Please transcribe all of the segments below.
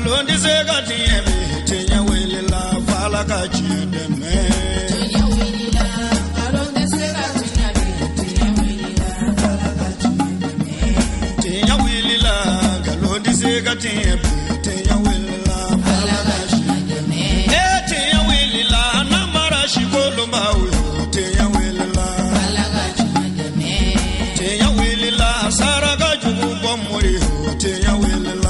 Galondi segati emi tenya welila fala kachide me. Tenya welila galondi segati emi tenya welila fala kachide me. Tenya welila galondi segati emi tenya welila fala kachide me. Tenya welila namara shikolomba uyo tenya welila fala kachide me. Tenya welila saraga jubu bomori tenya welila.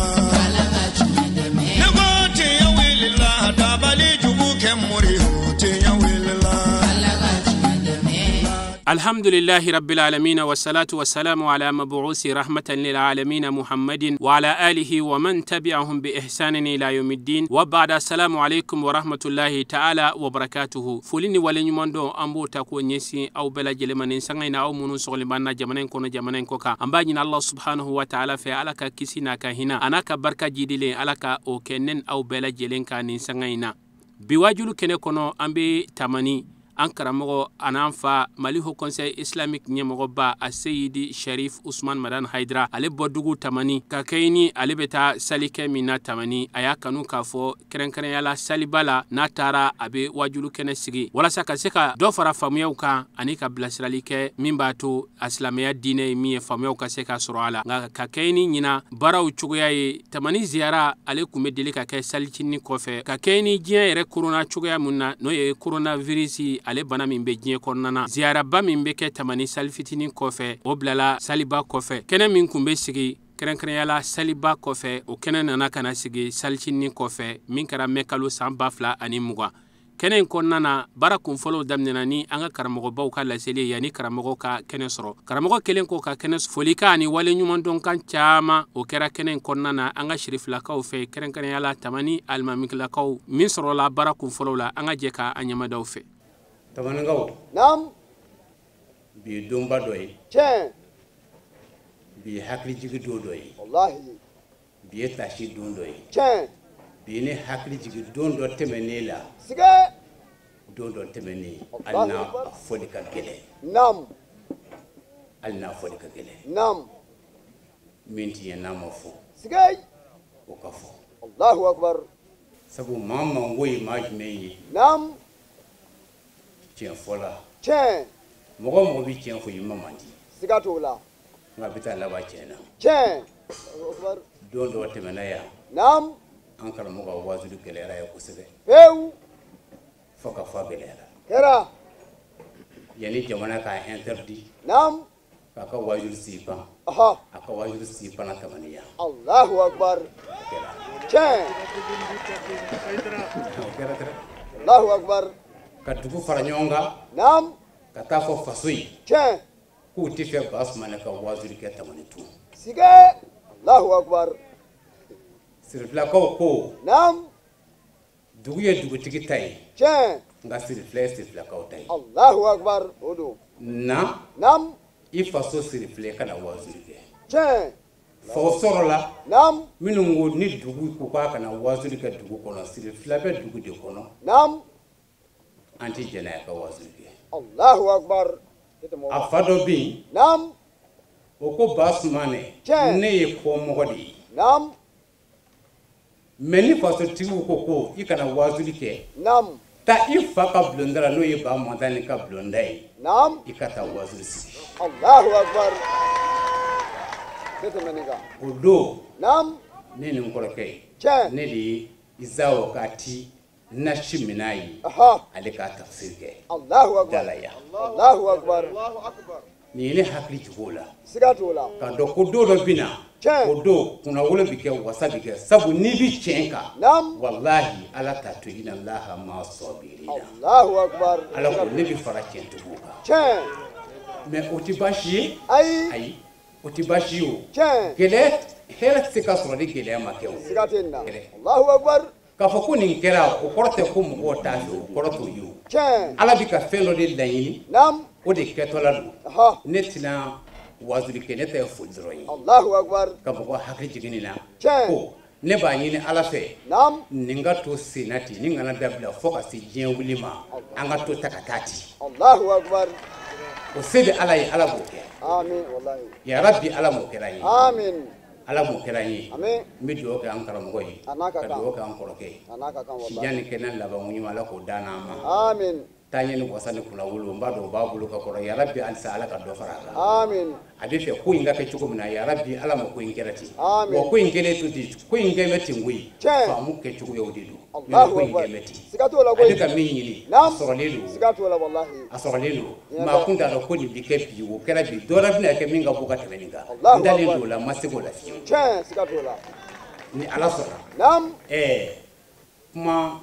الحمد لله رب العالمين والصلاة والسلام على مبعوث رحمة للعالمين محمد وعلى آله ومن تبعهم بإحسان إلى يوم الدين وبعد السلام عليكم ورحمة الله تعالى وبركاته فوليني ولين يمندو أمبو تكو نيسي أو بلا جلمان سنغينا أو منو سغلبانا جمانين كونا جمانين كوكا أمباجين الله سبحانه وتعالى في علاكا كسينا كهنا أناكا بركة جديلين علاكا أو كنن أو بلا جلين كانين سنغينا بواجلو كنه كونو أمبي تماني Ankara mogo ananfa Mali Haut Conseil Islamique nyemogo ba Aseyidi Sharif Ousmane Madan Haidara ale bodugu tamani ka kayni ale beta salike mina tamani aya kanu kafo kerenkeren yala salibala na tara abe wajulu kene sigi wala saka seka do fara famuyaw kan ani ka blasiralike minbato islamiya dine mi famuyaw ka seka surala nga ka kayni nyina baraw chugoya ye tamani ziara ale kume deli ka kay salicini kofe ka kayni jien yere corona chugoya munna no ye coronavirus ale bana min be jiye konnana ziara ba min be ke tamani salfitini kofe o blala saliba kofe kene min kumbe sigi kerenkeren yala saliba kofe o kene nana kana sigi salchini kofe min kara mekalo samba fla ani muga kene konnana bara kun folo damnena ni anga karamogo baw ka laseli yani karamogo ka kene soro karamogo kelen ko ka kene folika ani wale nyumon don kan chama o kera kene konnana anga shirif la kaw fe kerenkeren yala tamani almamik la kaw min soro la bara kun folo la anga jeka anyama daw fe tamanangaw nam bi domba doy chen bi hakli jigi do doy wallahi bi tashi do doy chen bi ne hakli jigi do temene la sige do temene alna fodi ka gele nam alna fodi ka gele nam minti ya namo fo sige o ka fo Allahu akbar sabu mama woy majmeyi nam tien fola chen mo bi tien fo yima mandi siga tola nga bita la ba chena chen akbar do temena ya nam ankara mo ga wazu du gele ra ya kusebe peu foka fa gele ra kera yani jamana ka interdit nam aka wajur sipa aha aka wajur sipa na tamaniya Allahu akbar chen Allahu akbar katuku faranyonga nam katafo fasui chen ku tife basmana ka wajur ke tamanitu sige Allahu akbar sirfla ko nam duguye dugu tikitai chen nga sirfla ka tai Allahu akbar odo na nam ifaso sirfla kana wajur ke chen fo sorola nam minu ngo ni dugu ku ka kana wajur ke dugu kono sirfla be dugu de kono nam anti jena ka wajur ke Allahu akbar afado bi nam oko basmane ne ye ko mogodi nam meni faso tigu ko ikana wazuli ke nam ta ifa ka blondara no ye ba montane ka blondai nam ikata wazuli si Allahu akbar kete maniga odo nam ne ni ngoroke chen ne di izawo kati na shiminayi aha ale ka tafsir ke Allahu akbar dalaya Allahu akbar ni ne hakli jugola siga tola ka do ko do bina chen odo kuna wole bike wasa bike sabu ni bi chenka nam wallahi ala ta to ina allah ma sabirina Allahu akbar ala ko ne bi fara chentu buka chen mais otibashi ay otibashi o chen gele hela sika soro di gele ma kew siga tenna Allahu akbar ka fo ko ni kera o korte ko mo ta o korto yu chen ala bi ka felo de layini nam o de ketola du aha netina wazuri ke ne ta fo droi Allahu akbar ka fo ko hakri jigini na chen ko ne ba nyini ala fe nam ninga to senati ninga na dabla fo ka si jien wulima anga to takatati Allahu akbar o sebe ala yi ala bo ke amin wallahi ya rabbi ala mo kerai amin ala mo kɛra ye Amin. n bɛ dugawu kɛ an karamɔgɔ ye Anaka ka kan. dugawu kɛ an kɔrɔkɛ ye Anaka kan wallahi. sijan ni kɛnɛ laban ɲuman ala k'o dan n'an ma Amin. taaɲɛ ni wasa ni kunawolo n b'a dɔn o b'a bolo ka kɔrɔ yarabi halisa ala ka dɔ fara a kan Amin. a bɛ fɛ ko in ka kɛ cogo min na yarabi ala ma ko in kɛra ten Amin. wa ko in kɛlen to ten ko in kɛ bɛ ten koyi Tiɲɛ. faamu kɛ cogoyaw de don Allahu ko in akbar. kɛ bɛ ten Siga t'o la a koyi. bɛ ka min ɲini a Naam. sɔrɔlen don Siga t'o la wallahi. a sɔrɔlen don Ɲɛ maa tɛ. kun t'a dɔn ko nin bɛ kɛ bi o kɛra bi dɔ wɛrɛ bɛna kɛ min ka bɔ ka tɛmɛ nin kan Allahu n dalen akbar. don o la n ma se k'o la fiyewu Tiɲɛ, siga t'o la. ni ala sɔnna Naam. kuma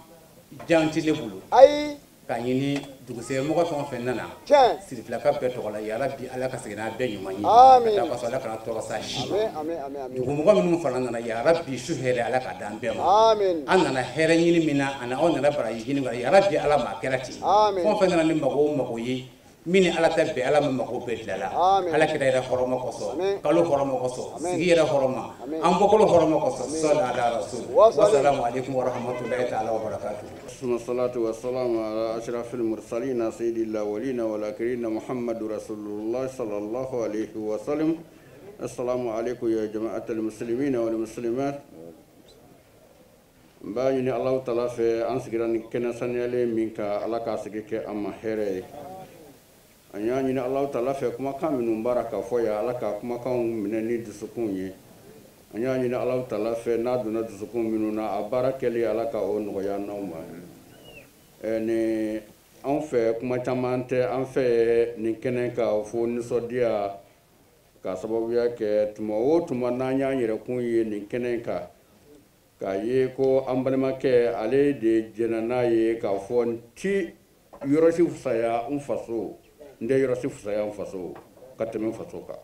jan tɛ ne bolo Ayi. k'a ɲini dugusɛmɔgɔ fɛn o fɛn nana Tiɲɛ. sirifilaka bɛɛ tɔgɔ la yarabi ala ka segin n'a bɛɛ ɲuman ye Amin. ka taa kɔsɔn ala kana tɔɔrɔ s'a si ma Amin, amin, amin, amin. dugumɔgɔ minnu fana nana yarabi su hɛrɛ ala ka d'an bɛɛ ma Amin. an nana hɛrɛ ɲini min na ani aw nana baraji ɲini min na yarabi ala ma a kɛra ten Amin. fɛn o fɛn nana ni mago o mago ye min ni ala tɛ bɛn ala ma mago bɛɛ dilanna Amin. ala kira yɛrɛ hɔrɔma kɔsɔn Amin. kalo hɔrɔma kɔsɔn Amin. sigi yɛrɛ hɔrɔma Amin. an bɔkolo hɔrɔma kɔsɔn sɔli ala rasul Wasalim. wasalamu alaikum warahmatullahi ta'ala wabarakatuh ثم الصلاة والسلام على أشرف المرسلين سيد الأولين والآخرين محمد رسول الله صلى الله عليه وسلم. السلام عليكم يا جماعة المسلمين والمسلمات. بايني الله تعالى في أنسكران كنا سنيالي منك على كاسكك أما هيري أنياني الله تعالى في كما كان من مبارك فويا على كما كان من نيد سكوني أنياني الله تعالى في نادنا سكون مننا أبارك لي على كأون ويا نوما ni an fɛ kuma caman tɛ an fɛ nin kɛnɛ ka fɔ nisɔndiya ka sababuya kɛ tuma o tuma n'an y'an yɛrɛkun ye nin kɛnɛ kan k'a ye ko an balimakɛ ale de jɛnna n'a ye k'a fɔ n ti yɔrɔsi fisaya n faso n tɛ yɔrɔsi fisaya n faso ka tɛmɛ n faso kan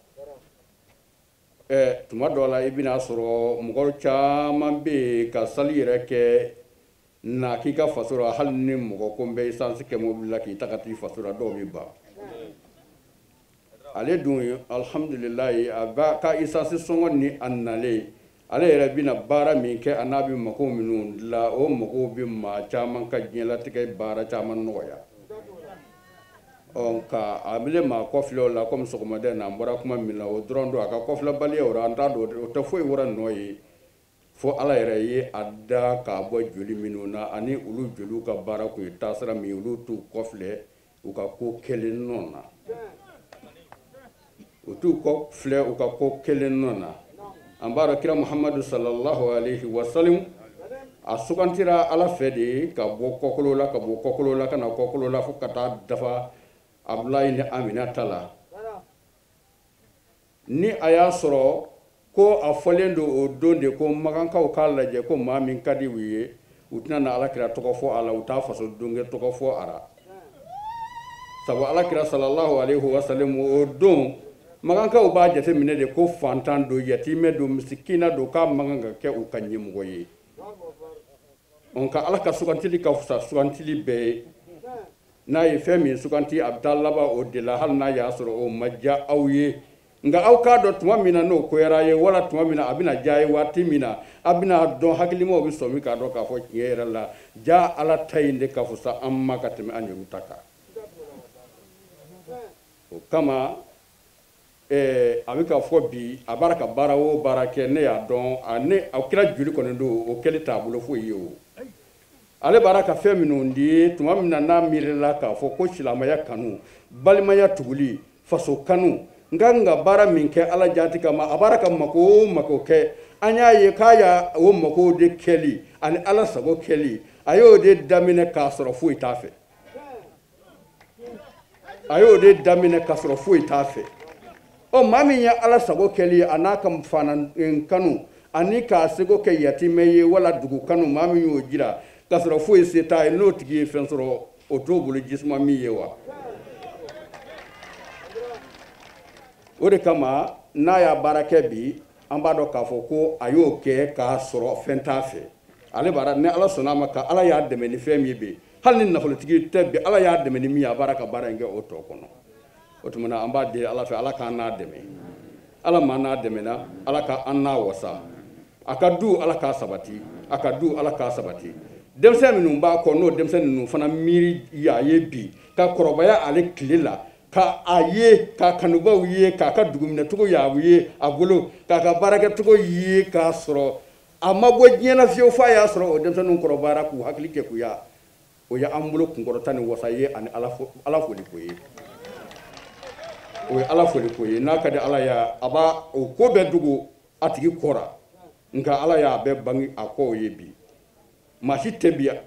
tuma dɔ la i bɛna sɔrɔ mɔgɔ caman bɛ yen ka sali yɛrɛ kɛ na k'i ka faso la hali ni mɔgɔ ko n bɛ isansi kɛ mobili la k'i ta ka t'i faso la dɔw bɛ ban ale dun alhamdulilayi a b'a ka isansi sɔngɔ ni a nalen ale yɛrɛ bɛna baara min kɛ a n'a bɛ mago minnu dilan o mago bɛ maa caman ka diɲɛlatigɛ baara caman nɔgɔya nka a bɛ maa kɔfilɛ o la komi sɔgɔmadɛ na n bɔra kuma min na o dɔrɔn don a ka kɔfilɛbaliya o la an t'a dɔn o tɛ foyi wɛrɛ nɔ ye fo ala yɛrɛ ye a da k'a bɔ joli minnu na ani olu joliw ka baara kun ye taasira min olu t'u kɔfilɛ u ka ko kelen nɔ na u t'u kɔfilɛ u ka ko kelen nɔ na an b'a dɔn kira muhamadu sallallahu alaihi wasallam a sugantira ala fɛ de ka bɔ kɔkolo la ka bɔ kɔkolo la ka na kɔkolo la fo ka taa dafa abulayi ni aminata la ni a y'a sɔrɔ ko a fɔlen don o don de ko magankaw k'a lajɛ ko maa min ka di u ye u tɛna na alakira tɔgɔ fɔ a la u t'a faso donkɛ tɔgɔ fɔ a la sabu alakira sallallahu alaihi wasallam o don magankaw b'a jate minɛ de ko fantan don yatimɛ don misikina don k'a magan ka kɛ u ka ɲɛmɔgɔ ye nka ala ka sugantili ka fisa sugantili bɛɛ ye n'a ye fɛn min suganti a bɛ taa laban o de la hali n'a y'a sɔrɔ o ma diya aw ye nka aw k'a dɔn tuma min na n'o koyara ye wala tuma min na a bɛna diya ye waati min na a bɛna dɔn hakilimaw bɛ sɔmi k'a dɔn k'a fɔ tiɲɛ yɛrɛ la ja ala ta in de ka fisa an ma ka tɛmɛ an yɛrɛw ta kan o kama a bɛ ka fɔ bi a b'a ka baara o baara kɛ ne y'a dɔn a kira joli kɔni don o kɛli t'a bolo foyi ye o ale b'a ka fɛn minnu di tuma min na n'a miirila k'a fɔ ko silamɛya kanu balimaya tuguli faso kanu n ka kan ka baara min kɛ ala jati kama a b'a ka mako o mako kɛ an y'a ye k'a y'a o mako de kɛli ani ala sago kɛli a y'o de daminɛ k'a sɔrɔ foyi t'a fɛ a y'o de daminɛ k'a sɔrɔ foyi t'a fɛ maa min ye ala sago kɛli a n'a ka fana kanu ani k'a sego kɛ yatimɛ ye wala dugu kanu maa min y'o jira k'a sɔrɔ foyi se t'a ye n'o tigi ye fɛn sɔrɔ o t'o bolo jisuma min ye wa o de kama n'a y'a baara kɛ bi an b'a dɔn k'a fɔ ko a y'o kɛ k'a sɔrɔ fɛn t'a fɛ ale b'a ni ala sɔnna a ma ka ala y'a dɛmɛ ni fɛn min bɛ hali ni nafolotigi tɛ bi ala y'a dɛmɛ ni min ye a b'a ka baara in kɛ o tɔ kɔnɔ o tuma na an b'a deli ala fɛ ala k'an n'a dɛmɛ ala ma n'a dɛmɛna ala ka an n'a wasa a ka du ala k'a sabati a ka du ala k'a sabati denmisɛn minnu b'a kɔ n'o denmisɛn ninnu fana miiri y'a ye bi ka kɔrɔbaya ale tile la ka aye ka kanuba ye ka ka dugumina tugo ya ye agolo ka ka baraka tugo ye ka soro amabo diena fio fa ya soro o demsanu ko baraku hakli ke ku ya o ya ambulo kun ko tani wasaye ani ala fo li ko ye o ala fo li ko ye na ka de ala ya aba o ko be dugo atigi kora nka ala ya be bangi ako ye bi mashi tebia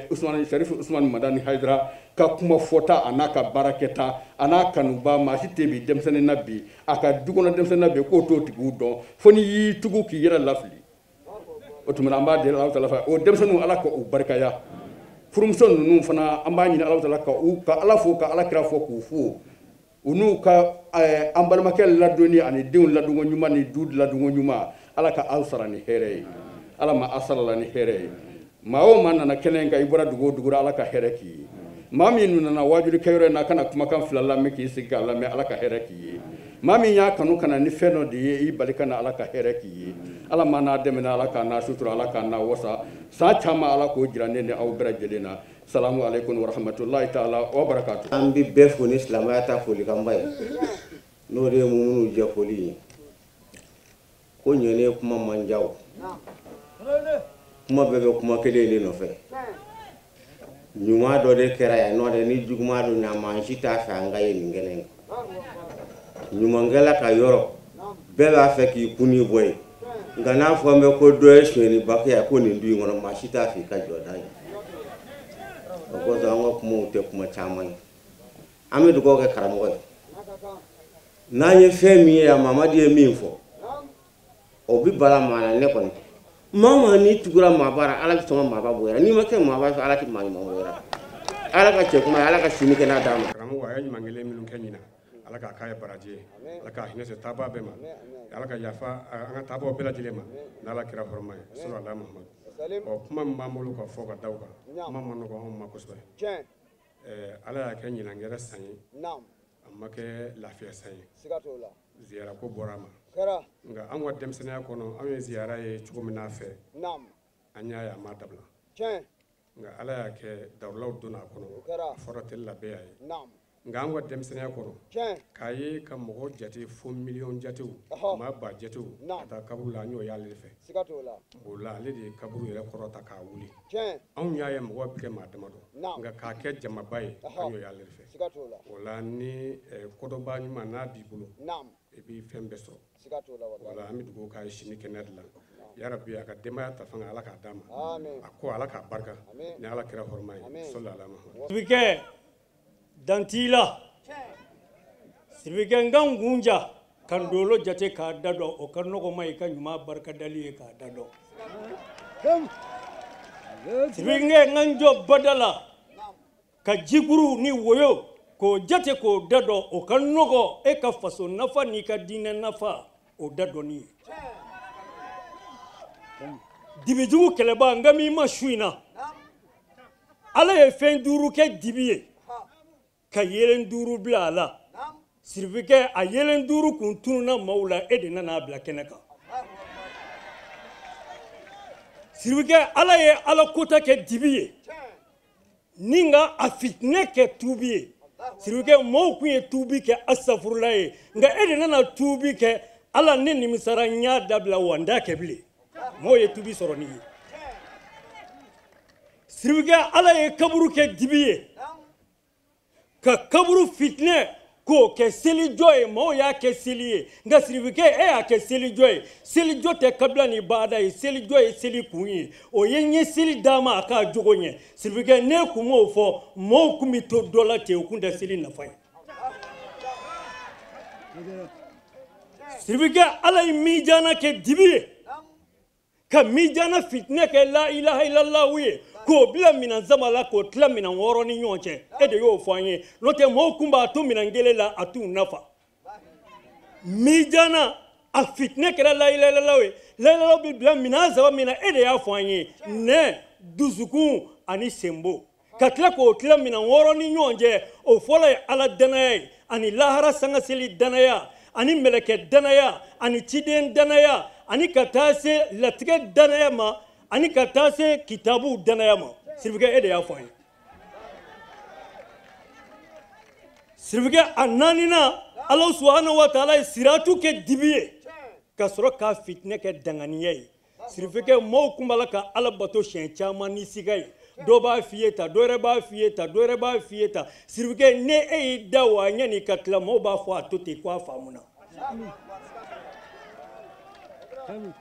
Usman Sharif Usman Madani Haidra ka kuma fota anaka baraketa anaka nuba mashi tebi demsene nabi aka dugona demsene nabi ko to tigu don foni yi tugu ki yera lafli o tumana amba de Allah taala o demsene ala ko barkaya furumson nu fana amba ni Allah taala ka ala fo ka ala kira fo ku fo unu ka ambal makel la doni ani diun la dungo nyuma ni dud la dungo nyuma ala ka alsara ni here ala ma asala ni here mao man na kelenga ibura dugura ala ka hereki mami nuna wajuri kayre na kana kuma kan filala me ki siga la me ala ka hereki mami ya kanu kana ni feno de i balika na ala ka hereki ala mana de mena ala ka na sutura ala ka na wasa sa chama ala ko jirane ne aw bera jelena salamu alaikum wa rahmatullahi ta'ala wa barakatuh ambi befo ni islamata foli kambay no de mumunu je foli ko nyene kuma manjaw kuma bebe kuma kelele no fe nyuma do de kera ya no de ni juguma do na manjita fa ngaye ngene nyuma ngala ka yoro bela fe ki kuni boy ngana fo me ko do esweni bakya ko ni ndu ngono mashita fi ka jodan ko za ngo kuma te kuma chamai ame do ko ke karamo na ye fe mi ya mama de mi fo obi bala mana ne kon mama ni tugura mabara ala ki toma maba boyara ni make maba ala ki mani boyara ala ka che kuma ala ka shini ke na dama ramu wa yanyi mangele milun kenyina ala ka kaya baraje ala ka hinese taba bema ala ka yafa anga tabo bela dilema na ala kira horma sallallahu alaihi wasallam o kuma mamulu ko foka dawka mama no ko homma kusbe ala ya kenyina ngere sanyi nam amma ke lafiya sanyi sigatola ziyara ko borama nga an wa demsene kono an ziyara ye chugo mina fe nam anya ya madabla nga ala ya ke dawlaw duna kono foratel la be ay nam nga an wa demsene kono kayi kam mo jati fo million jati ma ba jati ta kabru la nyo ya le fe sigatola bola le di kabru yele korota ka wuli an ya ya mo be ma damado nga ka ke jama bay anyo ya le fe sigatola wala ni kodo ba nyuma na bibulu nam e bi fembe so wala ami dugo ka shini kenadla ya rabbi aka dema ta fanga ala ka dama amen akko ala ka barka ni ala kira hormay sallallahu alaihi wasallam sibike dantila sibike ngangunja kan dolo jate ka dado o kan no ko mai kan ma barka dali ka dado sibike nganjo badala ka jiguru ni woyo ko jate ko dado o kan nogo e ka faso nafa ni ka dine nafa o dado ni dibijugu keleba ngami ma shuina ala ye fen duru ke dibiye ka yelen duru bla ala sirvike a yelen duru kun tununa maula edena na bla keneka sirvike ala ye ala kota ke dibiye ninga a fitne ke tubiye sirvike mo kun ye tubi ke asafurla ye nga edena na tubi ke ala ne nimisara nya dabla wanda ke bile mo ye tubi soroni sirvike ala ye kaburu ke dibiye ka kaburu fitne ko ke seli joy mo ya ke seli nga sirvike ya ke seli jote kabla ni bada yi seli joy seli kunyi o yenye seli dama aka jogonye sirvike ne kumo fo mo kumi to dola te okunda seli na fay sirvike ala mijana ke dibiye ka mijana fitne ke la ilaha illallah wiye ko bila mina zamala ko tla mina woro ni nyonche e de yo fanye lote mo kumba to mina ngelela atu nafa mijana a fitne ke la ilaha illallah we la ilaha bila mina zaba mina e de ya fanye ne duzuku ani sembo katla ko tla mina woro ni nyonje o fola ala danaya ani lahara sanga seli danaya ani meleke danaya ani chiden danaya ani katase latige danaya ma ani katase kitabu danaya ma sirvike ede ya fanye sirifike a naanina ala subhanahu wa taala ye siratu kɛ dibi ye ka sɔrɔ k'a fitinɛ kɛ danganiya ye sirifike maaw kun b'a la ka ala bato siɲɛ caman ni siga ye dɔ b'a f'i ye ta dɔ yɛrɛ b'a f'i ye ta dɔ yɛrɛ b'a f'i ye ta sirifike ne e y'i da wa ɲani ka tila maaw b'a fɔ a to ten ko a faamuna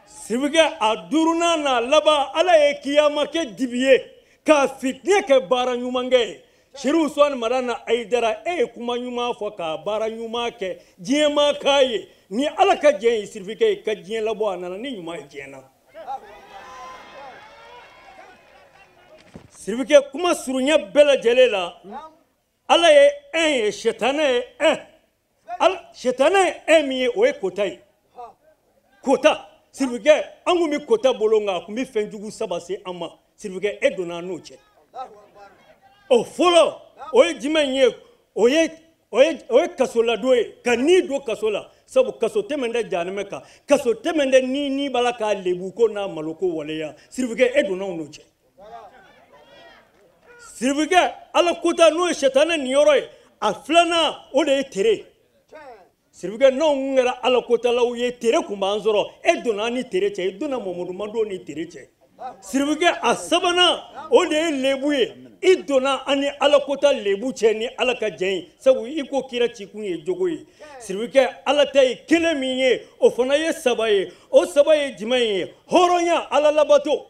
sirifike a duurunan n'a laban ala ye kiyama kɛ dibi ye k'a fitinɛ kɛ baara ɲuman kɛ ye Seri Usmani Madana Aidara e kuma ɲuman fɔ ka baara ɲuman kɛ diɲɛ ma k'a ye ni ala ka diɲɛ ye sirifike ka diɲɛ labɔ a nana ni ɲuman ye diɲɛ na sirifike kuma surunya bɛɛ lajɛlen la ala ye un ye shetane ye un shetane ye un min ye o ye kota ye kota sirifike an kun bɛ kota bolo nka a kun bɛ fɛn jugu saba se an ma sirifike e donna an n'o cɛ o fɔlɔ o ye jumɛn ye o ye kaso ladon ye ka ni don kaso la sabu kaso tɛmɛn tɛ jahanɛmɛ kan kaso tɛmɛn tɛ ni b'a la k'a lebu ko n'a malo ko waleya sirifike e donna anw n'o cɛ sirifike ala kota n'o ye sɛtanɛ niyɔrɔ ye a filanan o de ye tere sirifike n'anw kɛra ala kotalaw ye tere kun b'an sɔrɔ e donna an ni tere cɛ e donna mamadu mado ni tere cɛ sirifike a sabanan o de ye lebu ye i donna an ni ala kota lebu cɛ ni ala ka jɛn ye sabu i ko kira cikun ye jogo ye sirifike ala ta ye kelen min ye o fana ye saba ye o saba ye jumɛn ye hɔrɔnya ala labato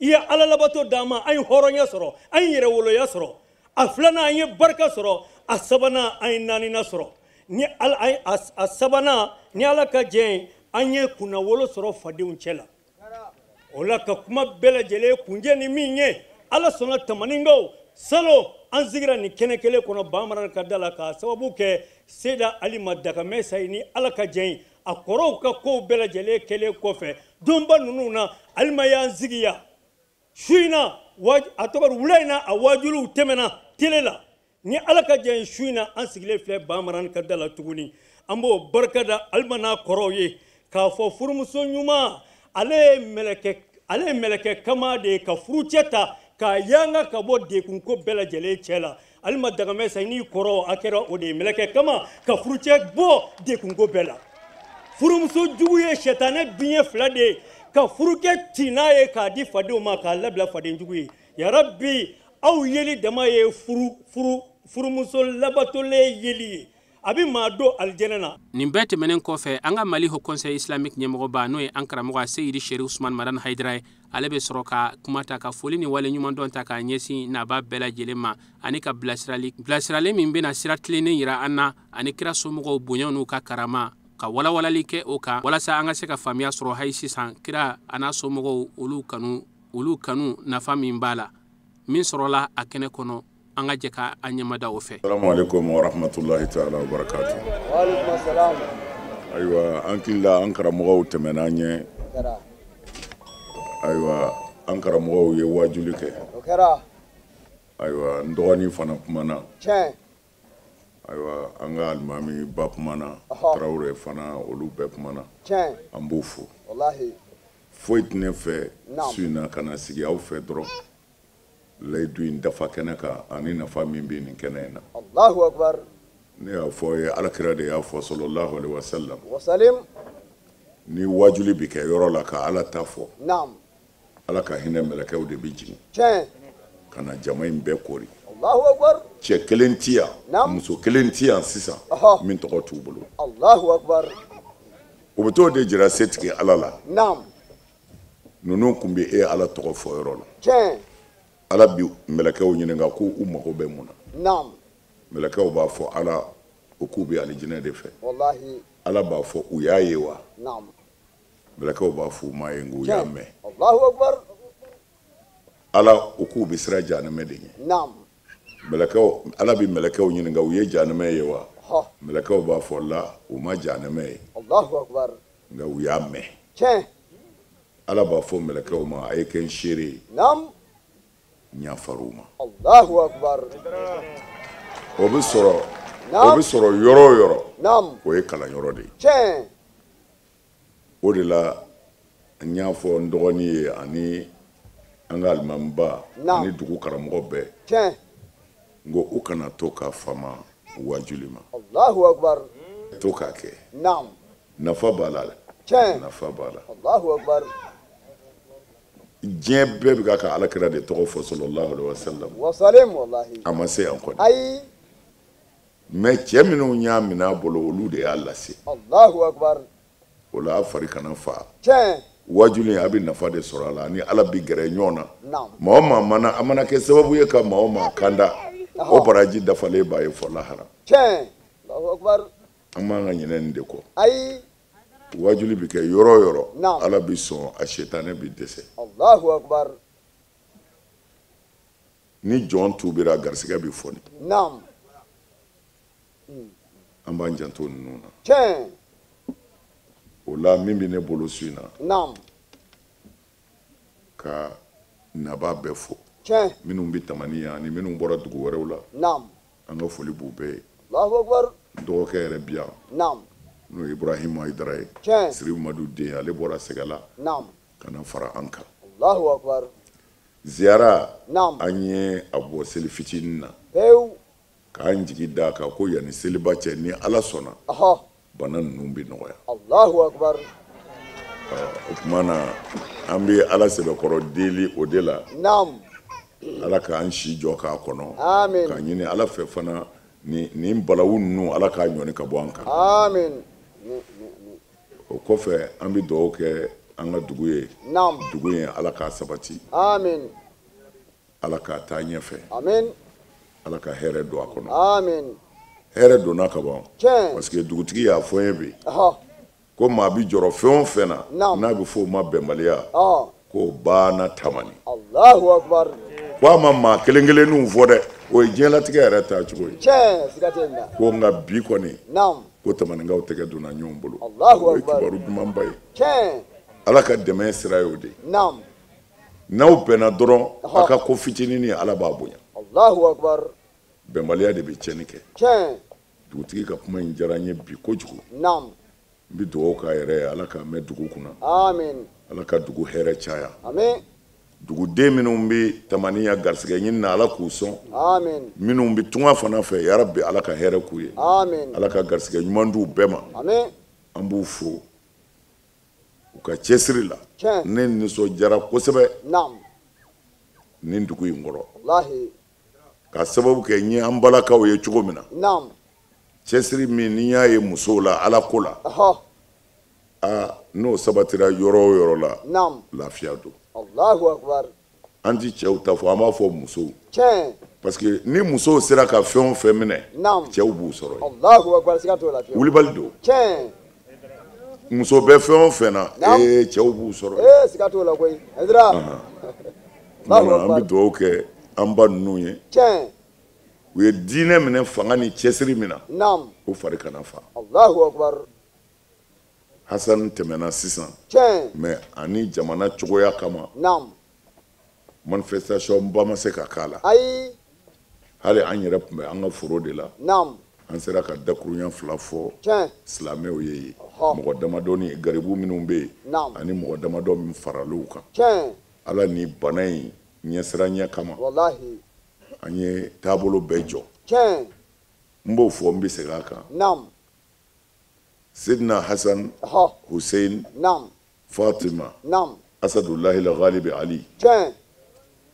i ye ala labato d'an ma an ye hɔrɔnya sɔrɔ an ye yɛrɛwoloya sɔrɔ a filanan an ye barika sɔrɔ a sabanan an ye naaninan sɔrɔ ni ala a sabanan ni ala ka jɛn ye an ye kunnawolo sɔrɔ fadenw cɛ la o la ka kuma bɛɛ lajɛlen kunjɛ ni min ye ala sɔnna tamaninkaw salo an sigira nin kɛnɛ kelen kɔnɔ bamara ka da la k'a sababu kɛ seda ali ma dagamɛ sayi ni ala ka jɛn ye a kɔrɔw ka kow bɛɛ lajɛlen kɛlen kɔfɛ donba ninnu na alima y'an sigiya su in na a tɔgɔ wula in na a wajuliw tɛmɛna tele la ni ala ka jɛn ye su in na an sigilen filɛ bamara ka da la tuguni an b'o barika da alima n'a kɔrɔw ye k'a fɔ furumuso ɲuman ale ye mɛlɛkɛ kama de ye ka furucɛ ta k'a yanga ka bɔ dekunko bɛɛ lajɛlen cɛ la alima dagamɛ sa n'i kɔrɔ a kɛra o de ye mɛlɛkɛ kama ka furucɛ bɔ dekunko bɛɛ la furumuso jugu ye sɛtanɛ biɲɛ fila de ye ka furukɛ ci n'a ye k'a di fadenw ma k'a labila faden jugu ye yarabi aw yeli dama ye furumuso labatolen yeli ye a bɛ maa don alijɛnɛ na. nin bɛɛ tɛmɛnen kɔfɛ an ka mali haut conseil islamique ɲɛmɔgɔba n'o ye an karamɔgɔ seyidi seri usman madan haidara ye ale bɛ sɔrɔ ka kuma ta ka foli ni wale ɲuman dɔn ta k'a ɲɛsin naba bɛɛ lajɛlen ma ani ka bilasirali min bɛna sira tilennen yira an na ani kira somɔgɔw bonya n'u ka karama ka walawalali kɛ o kan walasa an ka se ka faamuya sɔrɔ hayi sisan kira a n'a somɔgɔw olu kanu nafa min b'a la min sɔrɔla a kɛnɛ kɔnɔ an ka jɛ ka an ɲɛmada o fɛ. Assalamu alaikum wa rahmatullahi ta'ala wa barakatuh. Wa alaikum assalam. Ayiwa an kilila an karamɔgɔw tɛmɛna an ɲɛ. Ayiwa an karamɔgɔw ye wajuli kɛ. O kɛra. Ayiwa n dɔgɔnin fana kumana. Tiɲɛ. Ayiwa an ka alimami ba kumana. Tarawele fana olu bɛɛ kumana. Tiɲɛ. An b'u fo. Wallahi. Foyi tɛ ne fɛ su in na ka na sigi aw fɛ dɔrɔn. Layidu in dafa kɛnɛ kan ani nafa min bɛ nin kɛnɛ in na. Allahu akbar. Ne y'a fɔ ye alakira de y'a fɔ sallallahu alaihi wasallam. Wasalim. Ni wajuli bɛ kɛ yɔrɔ la ka ala ta fɔ. Naam. Ala ka hinɛ mɛlɛkɛw de bɛ jigin. Tiɲɛ. Ka na jama in bɛɛ kori. Allahu akbar. Cɛ kelen ti yan. Naam. Muso kelen ti yan sisan. Min tɔgɔ t'u bolo. Allahu akbar. O bɛ t'o de jira setigi ala la. Naam. Ninnu kun bɛ e ala tɔgɔ fɔ yɔrɔ la. Tiɲɛ. Ala bi mɛlɛkɛw ɲininka ko u mago bɛ mun na. Naam. Mɛlɛkɛw b'a fɔ ala o k'u bɛ alijinɛ de fɛ. Wallahi. Ala b'a fɔ u y'a ye wa. Naam. Mɛlɛkɛw b'a fɔ u m'a ye nka u y'a mɛn. Allahu akbar. Ala o k'u bɛ sira jahanɛmɛ de ɲɛ. Naam. Mɛlɛkɛw ala bi mɛlɛkɛw ɲininka u ye jahanɛmɛ ye wa. Mɛlɛkɛw b'a fɔ la u ma jahanɛmɛ ye. Allahu akbar. Nka u y'a mɛn. Tiɲɛ. Ala b'a fɔ mɛlɛkɛw ma a ye kɛ n seere ye. Naam. Ɲafar'u ma. Allahu akbar. O bɛ sɔrɔ yɔrɔ o yɔrɔ. Naam. O ye kalanyɔrɔ de ye. Tiɲɛ. O de la n y'a fɔ n dɔgɔnin ye ani an ka alimamiba ani dugu karamɔgɔ bɛɛ. Tiɲɛ. N ko u kana to ka fama wajuli ma Allahu akbar. to k'a kɛ Naam. nafa b'a la Tiɲɛ. nafa b'a la Allahu akbar. diɲɛ bɛɛ bɛ ka alakira de tɔgɔ fɔ sallallahu alaihi wasallam Wasalim wallahi. a ma se yan kɔni Ayi. mais cɛ minnu y'a minɛ a bolo olu de y'a lase Allahu akbar. o la a fari kana fa Tiɲɛ. wajuli a bɛ nafa de sɔrɔ a la ni ala bi gɛrɛ ɲɔgɔn na Naam. maa o maa a mana kɛ sababu ye ka maa o maa kanda o baraji dafalen b'a ye fɔ lahara Tiɲɛ. Allahu akbar. an b'an ka ɲinɛ nin de kɔ Ayi. wajuli bi kɛ yɔrɔ o yɔrɔ Naam. ala bi sɔn a setanɛ bi dɛsɛ Allahu akbar. ni jɔn tubira garisɛgɛ bi fɔni Naam. an b'an janto ninnu na Tiɲɛ. o la min bɛ ne bolo su in na Naam. ka naba bɛɛ fo Tiɲɛ. minnu bɛ tamani yan ani minnu bɔra dugu wɛrɛw la Naam. an ka foli b'u bɛɛ ye Allahu akbar. dɔgɔkɛ yɛrɛ bi yan Naam. n'o ye ibrahima ayidara ye Tiɲɛ. siri madu den ale bɔra sɛgɛla Naam. ka na fara an kan Allahu akbar. ziyara Naam. an ye a bɔ seli fitinin na Pewu. k'an jigi da kan ko yanni seliba cɛ ni ala sɔnna Aha. bana ninnu bɛ nɔgɔya Allahu akbar. o tuma na an bɛ ala sɛbɛkɔrɔ deli o de la Naam. ala k'an si jɔ k'a kɔnɔ Amin. k'a ɲini ala fɛ fana nin balawu ninnu ala k'a ɲɔni ka bɔ an kan Amin. o kɔfɛ an bɛ dugawu kɛ an ka dugu ye Naam. dugu in ala k'a sabati Amin. ala k'a taa ɲɛfɛ Amin. ala ka hɛrɛ don a kɔnɔ Amin. hɛrɛ donna ka ban Tiɲɛ. parce que dugutigi y'a fɔ n ye bi Aha. ko maa bi jɔrɔ fɛn o fɛn na Naam. n'a bɛ fɔ o ma bɛnbaliya Ah. k'o banna tamani Allahu akbar. ko a ma maa kelen kelenninw fɔ dɛ o ye diɲɛlatigɛ yɛrɛ taa cogo ye Tiɲɛ. Siga tɛ nin na. ko nka bi kɔni Naam. ko tamanikaw tɛgɛ donna ɲɔgɔn bolo Allahu o ye akbar. kibaru dumanba ye Tiɲɛ. ala ka dɛmɛ sira ye o de ye Naam. n'aw bɛnna dɔrɔn a ka ko fitinin ni ala b'a bonya Allahu akbar. bɛnbaliya de bɛ tiɲɛni kɛ Tiɲɛ. dugutigi ka kuma in diyara n ye bi kojugu Naam. n bɛ dugawu k'a yɛrɛ ye ala k'a mɛn dugu kunna Amin. ala ka dugu hɛrɛ caya Amin. duguden minnu bɛ tamaniya garisɛgɛ ɲini na ala k'u sɔn Amin. minnu bɛ tunga fana fɛ yarabi ala ka hɛrɛ k'u ye Amin. ala ka garisɛgɛ ɲuman d'u bɛɛ ma Amin. an b'u fo u ka cɛsiri la Tiɲɛ. ne nisɔndiyara kosɛbɛ Naam. nin dugu in kɔrɔ Wallahi. ka sababu kɛ n ye an balakaw ye cogo min na Naam. cɛsiri min n'i y'a ye musow la ala ko la Aha. n'o sabatira yɔrɔ o yɔrɔ la Naam. lafiya don Allahu akbar. an ti cɛw ta fɔ an b'a fɔ musow Tiɲɛ. parce que ni musow sera ka fɛn o fɛn minɛ Naam. cɛw b'u sɔrɔ yen Allahu akbar. Siga t'o la fiyewu. wulibali don Tiɲɛ. muso bɛ fɛn o fɛn na Naam. cɛw b'u sɔrɔ yen Siga t'o la koyi. Ezra. Allahu an bɛ akbar. dugawu kɛ an ba ninnu ye Tiɲɛ. u ye diinɛ minɛ fanga ni cɛsiri min na Naam. o fari kana fa Allahu akbar. hasan tɛmɛna sisan Tiɲɛ. mais ani jamana cogoya kama Naam. manifestation ba ma se ka k'a la Ayi. hali an yɛrɛ tun bɛ an ka foro de la Naam. an sera ka dakuruɲɛ fila fɔ Tiɲɛ. silamɛw ye yen Ɔhɔ. mɔgɔ damadɔ ni garibu minnu bɛ yen Naam. ani mɔgɔ damadɔ min farala u kan Tiɲɛ. ala ni bana in ɲɛsiranya kama Wallahi. an ye taabolo bɛɛ jɔ Tiɲɛ. n b'o fɔ n bɛ segin a kan Naam. sidina hasan Aha. hussein Naam. fatima Naam. asadulahi lagalibi ali Tiɲɛ.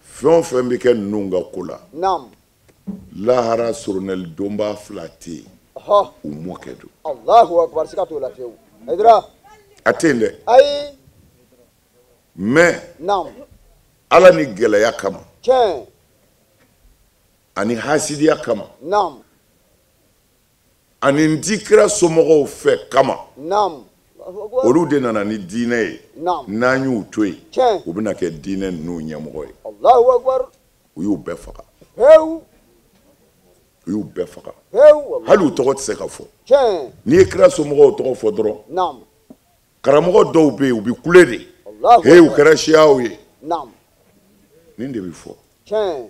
fɛn o fɛn bɛ kɛ ninnu ka ko la Naam. lahara soronnɛli donba fila tɛ yen Aha. u mɔkɛ don Allahu akbar. Siga t'o la fiyewu. Ezra. a tɛ yen dɛ Ayi. mais Naam. ala ni gɛlɛya kama Tiɲɛ. ani hasidiya kama Naam. ani n ti kira somɔgɔw fɛ kama Naam. Allahu akbar. olu de nana ni diinɛ ye Naam. n'an y'u to yen Tiɲɛ. u bɛna kɛ diinɛ ninnu ɲɛmɔgɔ ye Allahu akbar. u y'u bɛɛ faga Pewu. u y'u bɛɛ faga Pewu. Wallahi. hali u tɔgɔ tɛ se ka fɔ Tiɲɛ. n'i ye kira somɔgɔw tɔgɔ fɔ dɔrɔn Naam. karamɔgɔ dɔw bɛ yen u bɛ kule de Allahu he u akbar. kɛra siyaw ye Naam. nin de bɛ fɔ Tiɲɛ.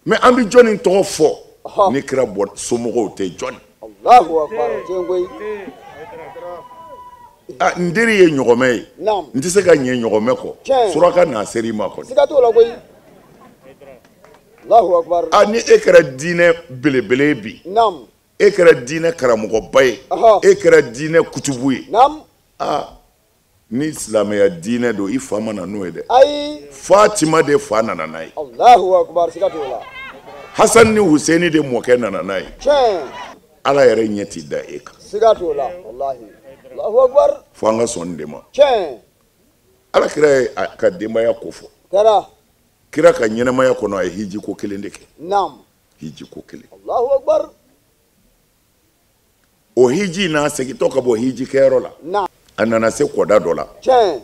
mais an bɛ jɔnni tɔgɔ fɔ Ɔhɔ. ni kira bɔ somɔgɔw tɛ jɔnni Allahu akbar. Tiɲɛ koyi. n teri ye ɲɔgɔmɛ ye Naam. n tɛ se ka ɲɛ ɲɔgɔmɛ kɔ Tiɲɛ. suraka n'a ser'i ma kɔni Siga t'o la koyi. Allahu akbar. Ani e kɛra diinɛ belebele bi. Naam. E kɛra diinɛ karamɔgɔba ye. E kɛra diinɛ kutubu ye. Naam. Ni silamɛya diinɛ don i fa ma na n'o ye dɛ. Ayi. Fatima de fa nana n'a ye. Allahu akbar siga t'o la. Hasan ni Husaini de mɔkɛ nana n'a ye. Tiɲɛ. Ala yɛrɛ ɲɛ ti da e kan. Siga t'o la wallahi. Allahu akbar. Fo an ka sɔn nin de ma. Tiɲɛ. Ala kira ye a ka denbaya ko fɔ. Kɛra. Kira ka ɲɛnamaya kɔnɔ a ye hiji ko kelen de kɛ. Naam. Hiji ko kelen. Allahu akbar. O hiji n'a segintɔ ka bɔ hiji kɛyɔrɔ la. Naam. A nana se kɔda dɔ la. Tiɲɛ.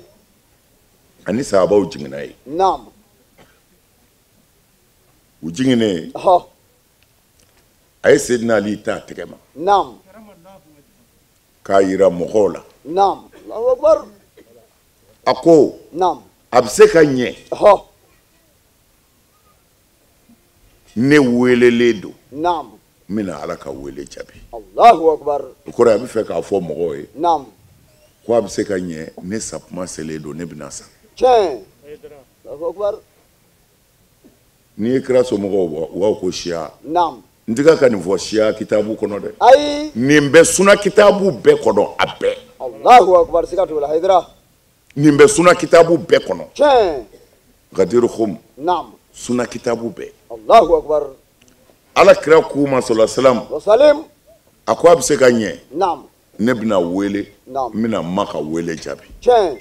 Ani sahabaw jiginna ye. Naam. U jiginnen. A ye Seydina Ali ta tɛgɛ ma. Naam. K'a yira mɔgɔw la. Naam. Allahu akbar. A ko. Naam. A bɛ se ka ɲɛ. Ne welelen don. Naam. N bɛna Ala ka wele jaabi. Allahu akbar. O kɔrɔ a bɛ fɛ k'a fɔ mɔgɔw ye. Naam. Ko a bɛ se ka ɲɛ ne sakuma selen don ne bɛna sa. Tiɲɛ. Allahu akbar. N'i ye kira somɔgɔw bɔ u b'a fɔ ko siya. Naam. N tɛ ka nin fɔ siya kitabu kɔnɔ dɛ. Ayi. Nin bɛ suna kitabu bɛɛ kɔnɔ a bɛɛ. Allahu akbar siga t'o la Hayidara. Nin bɛ suna kitabu bɛɛ kɔnɔ. Tiɲɛ. Gadiru Khum. Naam. Suna kitabu bɛɛ. Allahu akbar. Ala kira k'u ma sɔlɔ salam. Wasalim. A ko a bɛ se ka ɲɛ. Naam. Ne bɛna wele. Naam. N bɛna ma ka wele jaabi. Tiɲɛ.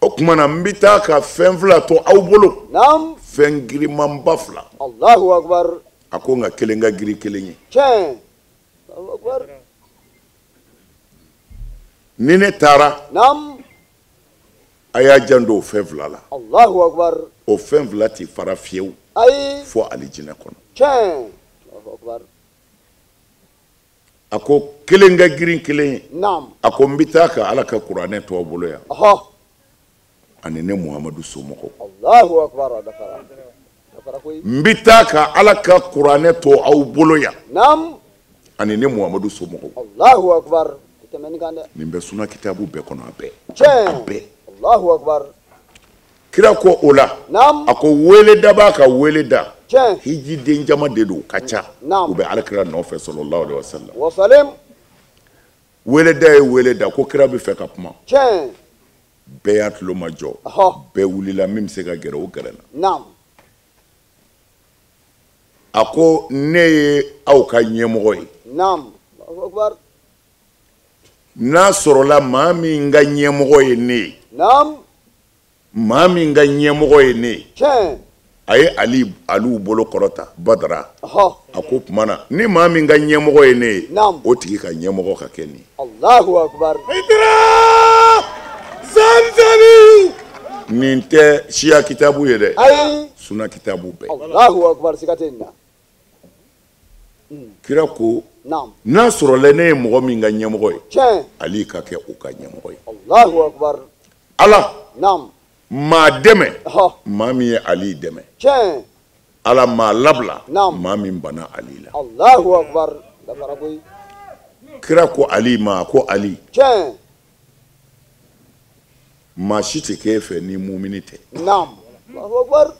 O tuma na n bɛ taa ka fɛn fila to aw bolo. Naam. Fɛn girimanba fila. Allahu akbar. A ko nka kelen ka girin kelen ye. Tiɲɛ. Allahu akbar. Ni ne taara. Naam. A y'a janto o fɛn fila la. Allahu akbar. O fɛn fila tɛ fara fiyewu. Ayi. Fo alijinɛ kɔnɔ. Tiɲɛ. Allahu akbar. A ko kelen ka girin kelen ye. Naam. A ko n bɛ taa ka Ala ka kuranɛ to aw bolo yan. Ani ne Muhamadu somɔgɔw. Allahu akbar. Dafara koyi. N bɛ taa ka Ala ka kuranɛ to aw bolo yan. Naam. Ani ne Muhamadu somɔgɔw. Allahu akbar. Tɛmɛni kan dɛ. Nin bɛ suna kitabu bɛɛ kɔnɔ a bɛɛ. Tiɲɛ. A bɛɛ. Allahu akbar. Kira ko o la. Naam. A ko wele da b'a ka wele da. Tiɲɛ. Hijiden jama de don ka ca. Naam. U bɛ Alakira nɔfɛ sallallahu alaihi wasallam. Wasalim. Wele da ye wele da ko kira bɛ fɛ ka kuma. Tiɲɛ. Bɛɛ y'a tulo ma jɔ. Bɛɛ wulila min bɛ se ka gɛrɛ o gɛrɛla. Naam. A ko ne ye aw ka ɲɛmɔgɔ ye. Naam. Allahu akbar. N'a sɔrɔla maa min ka ɲɛmɔgɔ ye ne ye. Naam. Maa min ka ɲɛmɔgɔ ye ne ye. Tiɲɛ. A ye Aliyu bolo kɔrɔta Badara. A ko tuma na ni maa min ka ɲɛmɔgɔ ye ne ye. Naam. O tigi ka ɲɛmɔgɔ ka kɛ nin ye. Allahu akbar. Zanzani. Nin tɛ siya kitabu ye dɛ. Ayi. Suna kitabu bɛɛ. Allahu akbar siga tɛ nin na. Kira ko. Naam. N'a sɔrɔla ne ye mɔgɔ min ka ɲɛmɔgɔ ye. Tiɲɛ. Ali ka kɛ o ka ɲɛmɔgɔ ye. Allahu akbar. Ala. Naam. Maa dɛmɛ. Maa min ye Ali dɛmɛ. Tiɲɛ. Ala maa labila. Naam. Maa min bana Ali la. Allahu akbar. Dafara koyi. Kira ko Ali ma a ko Ali. Tiɲɛ. Maa si tɛ k'e fɛ ni mumini tɛ. Naam. Allahu akbar.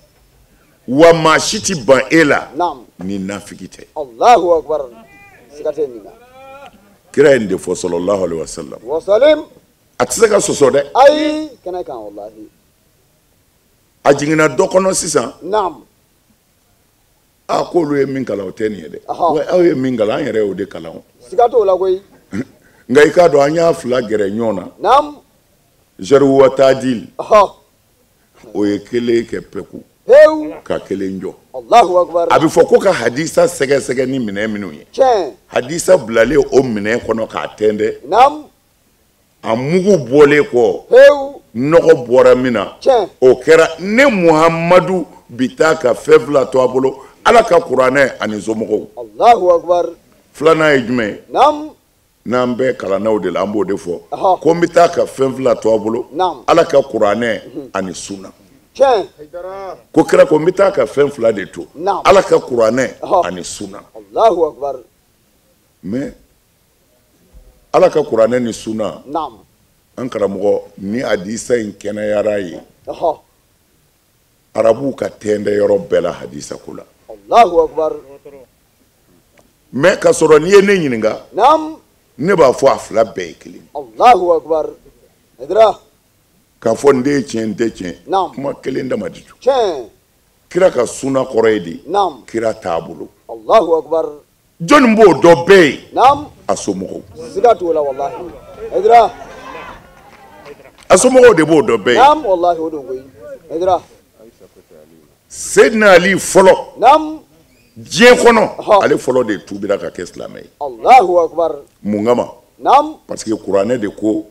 Wa maa si tɛ ban e la. Naam. Ni nafiki tɛ. Allahu akbar. Siga tɛ nin na. Kira ye nin de fɔ sallallahu alaihi wasallam. Wasalim. A tɛ se ka sɔsɔ dɛ. Ayi. Kɛnɛ kan wallahi. A jiginna dɔ kɔnɔ sisan. Naam. A k'olu ye min kalan o tɛ nin ye dɛ. Wa aw ye min kalan an yɛrɛ y'o de kalan. Siga t'o la koyi. Nka i k'a dɔn an y'a fila gɛrɛ ɲɔgɔn na. Naam. Jaru wa taadil. O ye kelen kɛ peku. Ka kelen jɔ. Allahu akbar. A bɛ fɔ ko ka hadisa sɛgɛsɛgɛ ni minɛn minnu ye. Tiɲɛ. Hadisa bilalen o minɛn kɔnɔ k'a tɛntɛn. Naam. A mugu bɔlen kɔ. Nɔgɔ bɔra min na. Tiɲɛ. O kɛra ne Muhamadu bi taa ka fɛn fila to a bolo. Ala ka kuranɛ ani somɔgɔw. Allahu akbar. Filanan ye jumɛn ye? Naam. N'an bɛɛ kalannaw de la an b'o de fɔ. Ko n bɛ taa ka fɛn fila to a bolo. Naam. Ala ka kuranɛ ani sunna. Tiɲɛ. Ko kira ko n bɛ taa ka fɛn fila de to. Naam. Ala ka kuranɛ ani sunna. Allahu akbar. Mais Ala ka kuranɛ ni sunna. Naam. An karamɔgɔ ni hadisa in kɛnɛyara ye. arabu ka tende yɔrɔ bɛɛ la hadisa ko la Allahu akbar. mais ka sɔrɔ n'i ye ne ɲininka Naam. ne b'a fɔ a fila bɛɛ ye kelen Allahu akbar. Edra. k'a fɔ n den tiɲɛ n tɛ tiɲɛ Naam. kuma kelen dama di tu Tiɲɛ. kira ka suna kɔrɔ ye di Naam. kira t'a bolo Allahu akbar. jɔnni b'o dɔ bɛɛ ye Naam. a somɔgɔw Siga t'o la wallahi. Edra. a somɔgɔw de b'o dɔ bɛɛ ye Naam wallahi o don koyi. Edra. Seydina Ali fɔlɔ Naam. diɲɛ kɔnɔ ale fɔlɔ de tubira ka kɛ silamɛ ye Allahu akbar. mun kama Naam. parce que kuranɛ de ko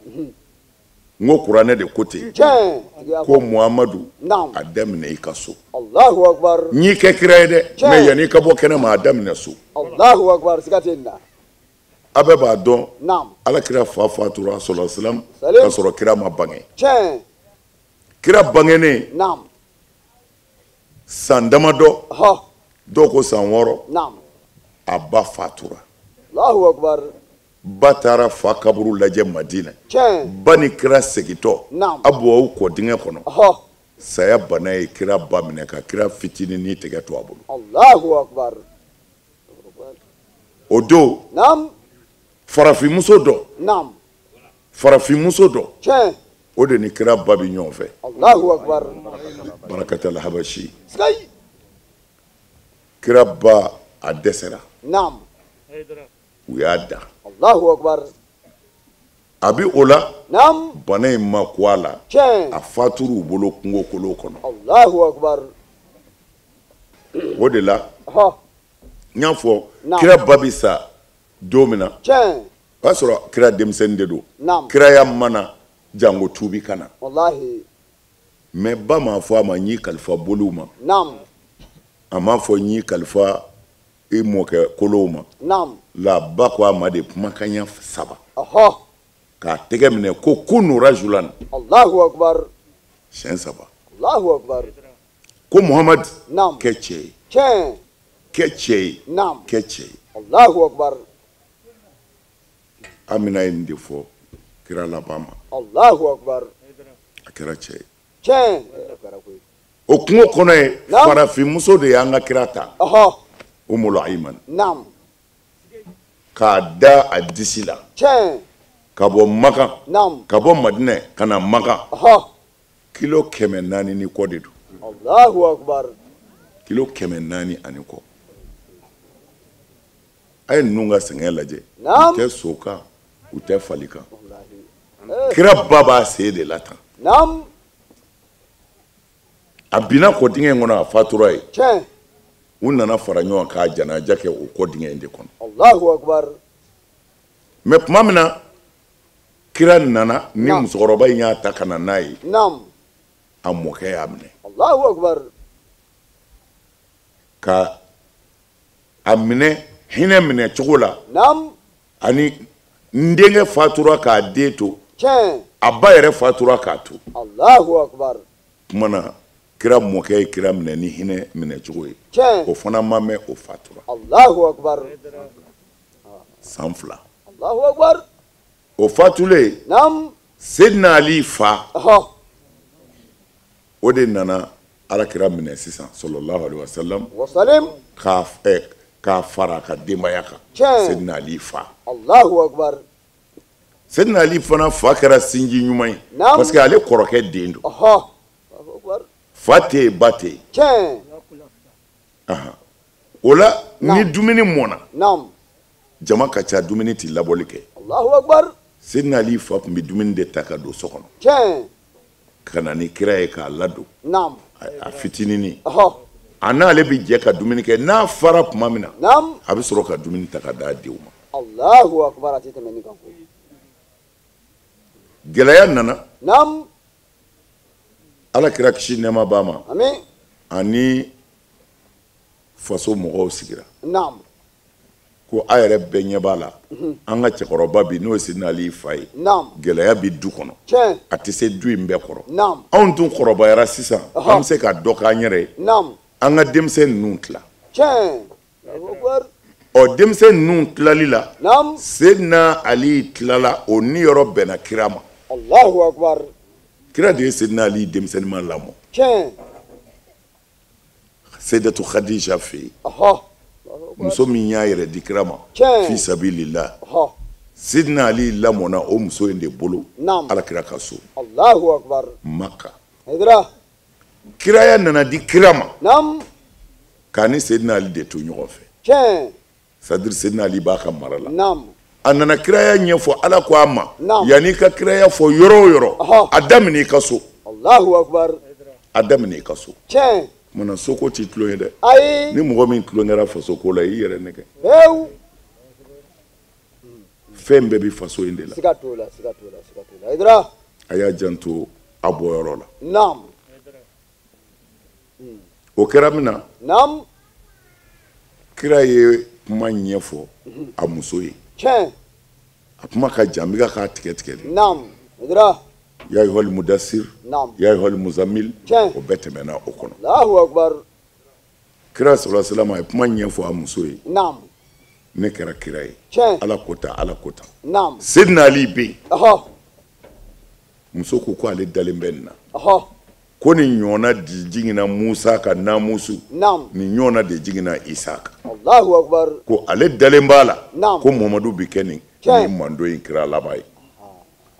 n ko kuranɛ de ko ten Tiɲɛ. ko muhamadu Naam. a daminɛ i ka so Allahu akbar. n y'i kɛ kira ye dɛ Tiɲɛ. mais yanni i ka bɔ kɛnɛma a daminɛ so Allahu akbar. Siga tɛ nin na. a bɛɛ b'a dɔn Naam. ala kira fa fatura sɔlɔ silam Salim. ka sɔrɔ kira ma bange Tiɲɛ. kira bangenen Naam. san damadɔ Ha. dɔw ko san 6 Naam. a ba fatura Allahu akbar. ba taara fa kaburu lajɛ madina Tiɲɛ. ba ni kira segitɔ Naam. a bɔwaw kɔ dingɛ kɔnɔ Ha. saya bana ye kira ba minɛ ka kira fitinin ni tɛgɛ to a bolo Allahu akbar. o don Naam. farafinmuso dɔ Naam. farafinmuso dɔ Tiɲɛ. o de ni kira ba bi ɲɔgɔn fɛ Allahu akbar. barakatala habasi Sigai. kira ba a dɛsɛra Naam. u y'a da Allahu akbar. a bi o la Naam. bana in ma ko a la Tiɲɛ. a fatur'u bolo kungo kolon kɔnɔ Allahu akbar. o de la Ha. n y'a fɔ Naam. kira ba bi sa don min na Tiɲɛ. o y'a sɔrɔ kira denmisɛnnin de don Naam. kiraya mana jango tuubi kana Wallahi. mais ba m'a fɔ a ma n y'i kalifa boliw ma Naam. a m'a fɔ n y'i kalifa i mɔkɛ kolow ma Naam. la ba ko a ma de kumakanya 3 Aha. k'a tɛgɛ minɛ ko kunu rajulan Allahu akbar. siɲɛ 3 Allahu akbar. ko muhamadi Naam. kɛ cɛ ye Tiɲɛ. kɛ cɛ ye Naam. kɛ cɛ ye Allahu akbar. amina ye nin de fɔ kira laban ma Allahu akbar. a kɛra cɛ ye Tiɲɛ. o kungo kɔnɔ ye Naam. farafinmuso de y'an ka kira ta Aha. umul aiman Naam. k'a da a disi la Tiɲɛ. ka bɔ makan Naam. ka bɔ madinɛ ka na makan Aha. kilo 400 ni kɔ de don Allahu akbar. kilo 400 ani kɔ a ye ninnu ka sɛgɛn lajɛ Naam. u tɛ so kan u tɛ fali kan kira ba b'a sen de la tan Naam. a binna kɔ dingɛ in kɔnɔ a fatura ye Tiɲɛ. u nana fara ɲɔgɔn k'a janaja kɛ o kɔ dingɛ in de kɔnɔ Allahu akbar. mais tuma min na kira nana ni Naam. musokɔrɔba in y'a ta ka na n'a ye Naam. a mɔkɛ y'a minɛ Allahu akbar. ka a minɛ hinɛ minɛ cogo la Naam. ani n denkɛ fatura k'a den to Tiɲɛ. a ba yɛrɛ fatura k'a to Allahu akbar. tuma na kira mɔkɛ ye kira minɛ ni hinɛ minɛ cogo ye Tiɲɛ. o fana ma mɛn o fatura Allahu akbar. san 2 Allahu akbar. o fatulen Naam. Seydina Ali fa Aha. o de nana alakira minɛ sisan sallallahu alaihi wasallam Wasalim. k'a fara a ka denbaya kan Tiɲɛ. Seydina Ali fa Allahu akbar. Seydina Ali fana fa kɛra sinji ɲuman ye Naam. parce que ale kɔrɔkɛ den don Aha. Allahu akbar. fa tɛ yen ba tɛ yen Tiɲɛ. o la ni Naam. dumuni mɔna Naam. jama ka ca dumuni tɛ labɔli kɛ Allahu akbar. Seydina Ali fa tun bɛ dumuni de ta ka don so kɔnɔ Tiɲɛ. ka na ni kira ye k'a ladon Naam. a fitininin Aha. a n'ale bɛ jɛ ka dumuni kɛ n'a fara tuma min na Naam. a bɛ sɔrɔ ka dumuni ta ka d'a denw ma Allahu akbar. A tɛ tɛmɛ nin kan koyi. gɛlɛya nana Naam. ala kira kisi nɛɛma b'a ma Amin. ani faso mɔgɔw sigira Naam. ko a yɛrɛ bɛɛ ɲɛ b'a la an ka cɛkɔrɔba bi n'o ye Seydina Ali fa ye Naam. gɛlɛya bi du kɔnɔ Tiɲɛ. a tɛ se du in bɛɛ kɔrɔ Naam. anw dun kɔrɔbayara sisan an bɛ se ka dɔ k'an yɛrɛ ye Naam. an ka denmisɛn ninnu tila Tiɲɛ. Allahu akbar. ɔ denmisɛn ninnu tilali la Naam. Seydina Ali tilala o ni yɔrɔ bɛnna kira ma Allahu akbar. kira de ye Seydina Ali denmisɛnninma lamɔ Tiɲɛ. Sayyidatu Khadija fe Aha. muso min y'a yɛrɛ di kira ma fi sabilillah Aha. Sidina Ali lamɔna o muso in de bolo Naam. Alakira ka so Allahu akbar. Maka Hidra. kiraya nana di kira ma Naam. k'a ni Sidina Ali de to ɲɔgɔn fɛ Tiɲɛ. c'est-à-dire Sidina Ali b'a ka mara la Naam. a nana kiraya ɲɛfɔ Ala ko a ma Naam. yanni ka kiraya fɔ yɔrɔ o yɔrɔ Aha. a daminɛ i ka so Allahu akbar. a daminɛ i ka so Tiɲɛ. mana soko ti tulon ye dɛ Ayi. ni mɔgɔ min tulon kɛra faso ko la i yɛrɛ nɛgɛ Heu. fɛn bɛɛ bi faso in de la Siga t'o la, siga t'o la, siga t'o la. Hidra. a y'a janto a bɔyɔrɔ la Naam. o kɛra min na Naam. kira ye kuma ɲɛfɔ a muso ye Tiɲɛ. a kuma ka jan n bɛ k'a tigɛ tigɛ de Naam. Hidra. ya ayyuhal mudassir Naam. ya ayyuhal muzammil Tiɲɛ. o bɛɛ tɛmɛna o kɔnɔ Allahu akbar. kira sallallahu alaihi wasallam a ye kuma ɲɛfɔ a muso ye Naam. ne kɛra kira ye Tiɲɛ. ala ko tan ala ko tan Naam. Sidina Ali bɛ yen Aha. muso ko ko ale dalen bɛ nin na Aha. ko nin ɲɔgɔnna de jiginna Musa ka namusu Naam. nin ɲɔgɔnna de jiginna Isa kan Allahu akbar. ko ale dalen b'a la Naam. ko Muhamadu bi kɛ nin Tiɲɛ. nin mando in kira laban ye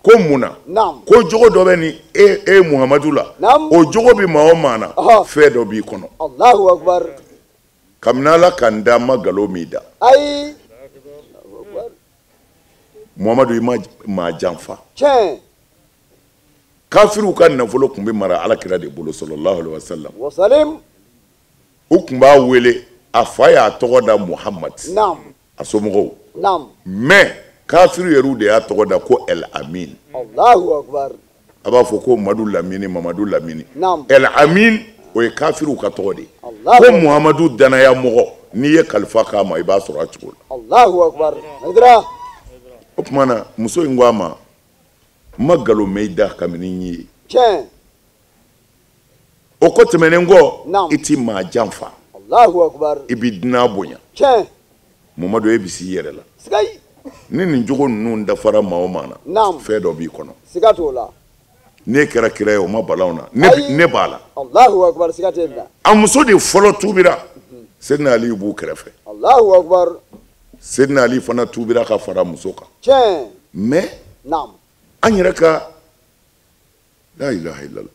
ko mun na Naam. ko jogo dɔ bɛ ni e Muhamadu la Naam. o jogo bi maa o maa na Aha. fɛn dɔ b'i kɔnɔ Allahu akbar. kabini Ala ka n da n ma nkalon min da Ayi. Muhamadu i ma maa janfa Tiɲɛ. kafiriw ka nafolo tun bɛ mara Alakira de bolo sallallahu alaihi wasallam Wasalim. u tun b'a wele a fa y'a tɔgɔ da Muhamad Naam. a somɔgɔw Naam. mais kafiriw yɛrɛ de y'a tɔgɔ da ko El Amin Allahu akbar. a b'a fɔ ko Madu Lamini Mamadu Lamini Naam. El Amin o ye kafiriw ka tɔgɔ de ye Allahu ko akbar. Muhamadu danaya mɔgɔ n'i ye kalifa k'a ma i b'a sɔrɔ a cogo la Allahu akbar. Hidra. o tuma na muso in ko a ma n ma nkalon mɛn i da kabini n ye Tiɲɛ. o ko tɛmɛnen kɔ Naam. i ti maa janfa Allahu akbar. i b'i dunan bonya Tiɲɛ. Muhamadu e bi s'i yɛrɛ la Sigai. ni nin jogo ninnu dafara maa o maa na Naam. fɛn dɔ b'i kɔnɔ Siga t'o la. n'e kɛra kira ye o ma bala anw na Ayi. ne b'a la Allahu akbar. Siga t'e la. a muso de fɔlɔ tuubira Sidina Ali b'u kɛrɛfɛ Allahu akbar. Sidina Ali fana tuubira ka fara muso kan Tiɲɛ. mais Naam. an yɛrɛ ka la ilaha illallah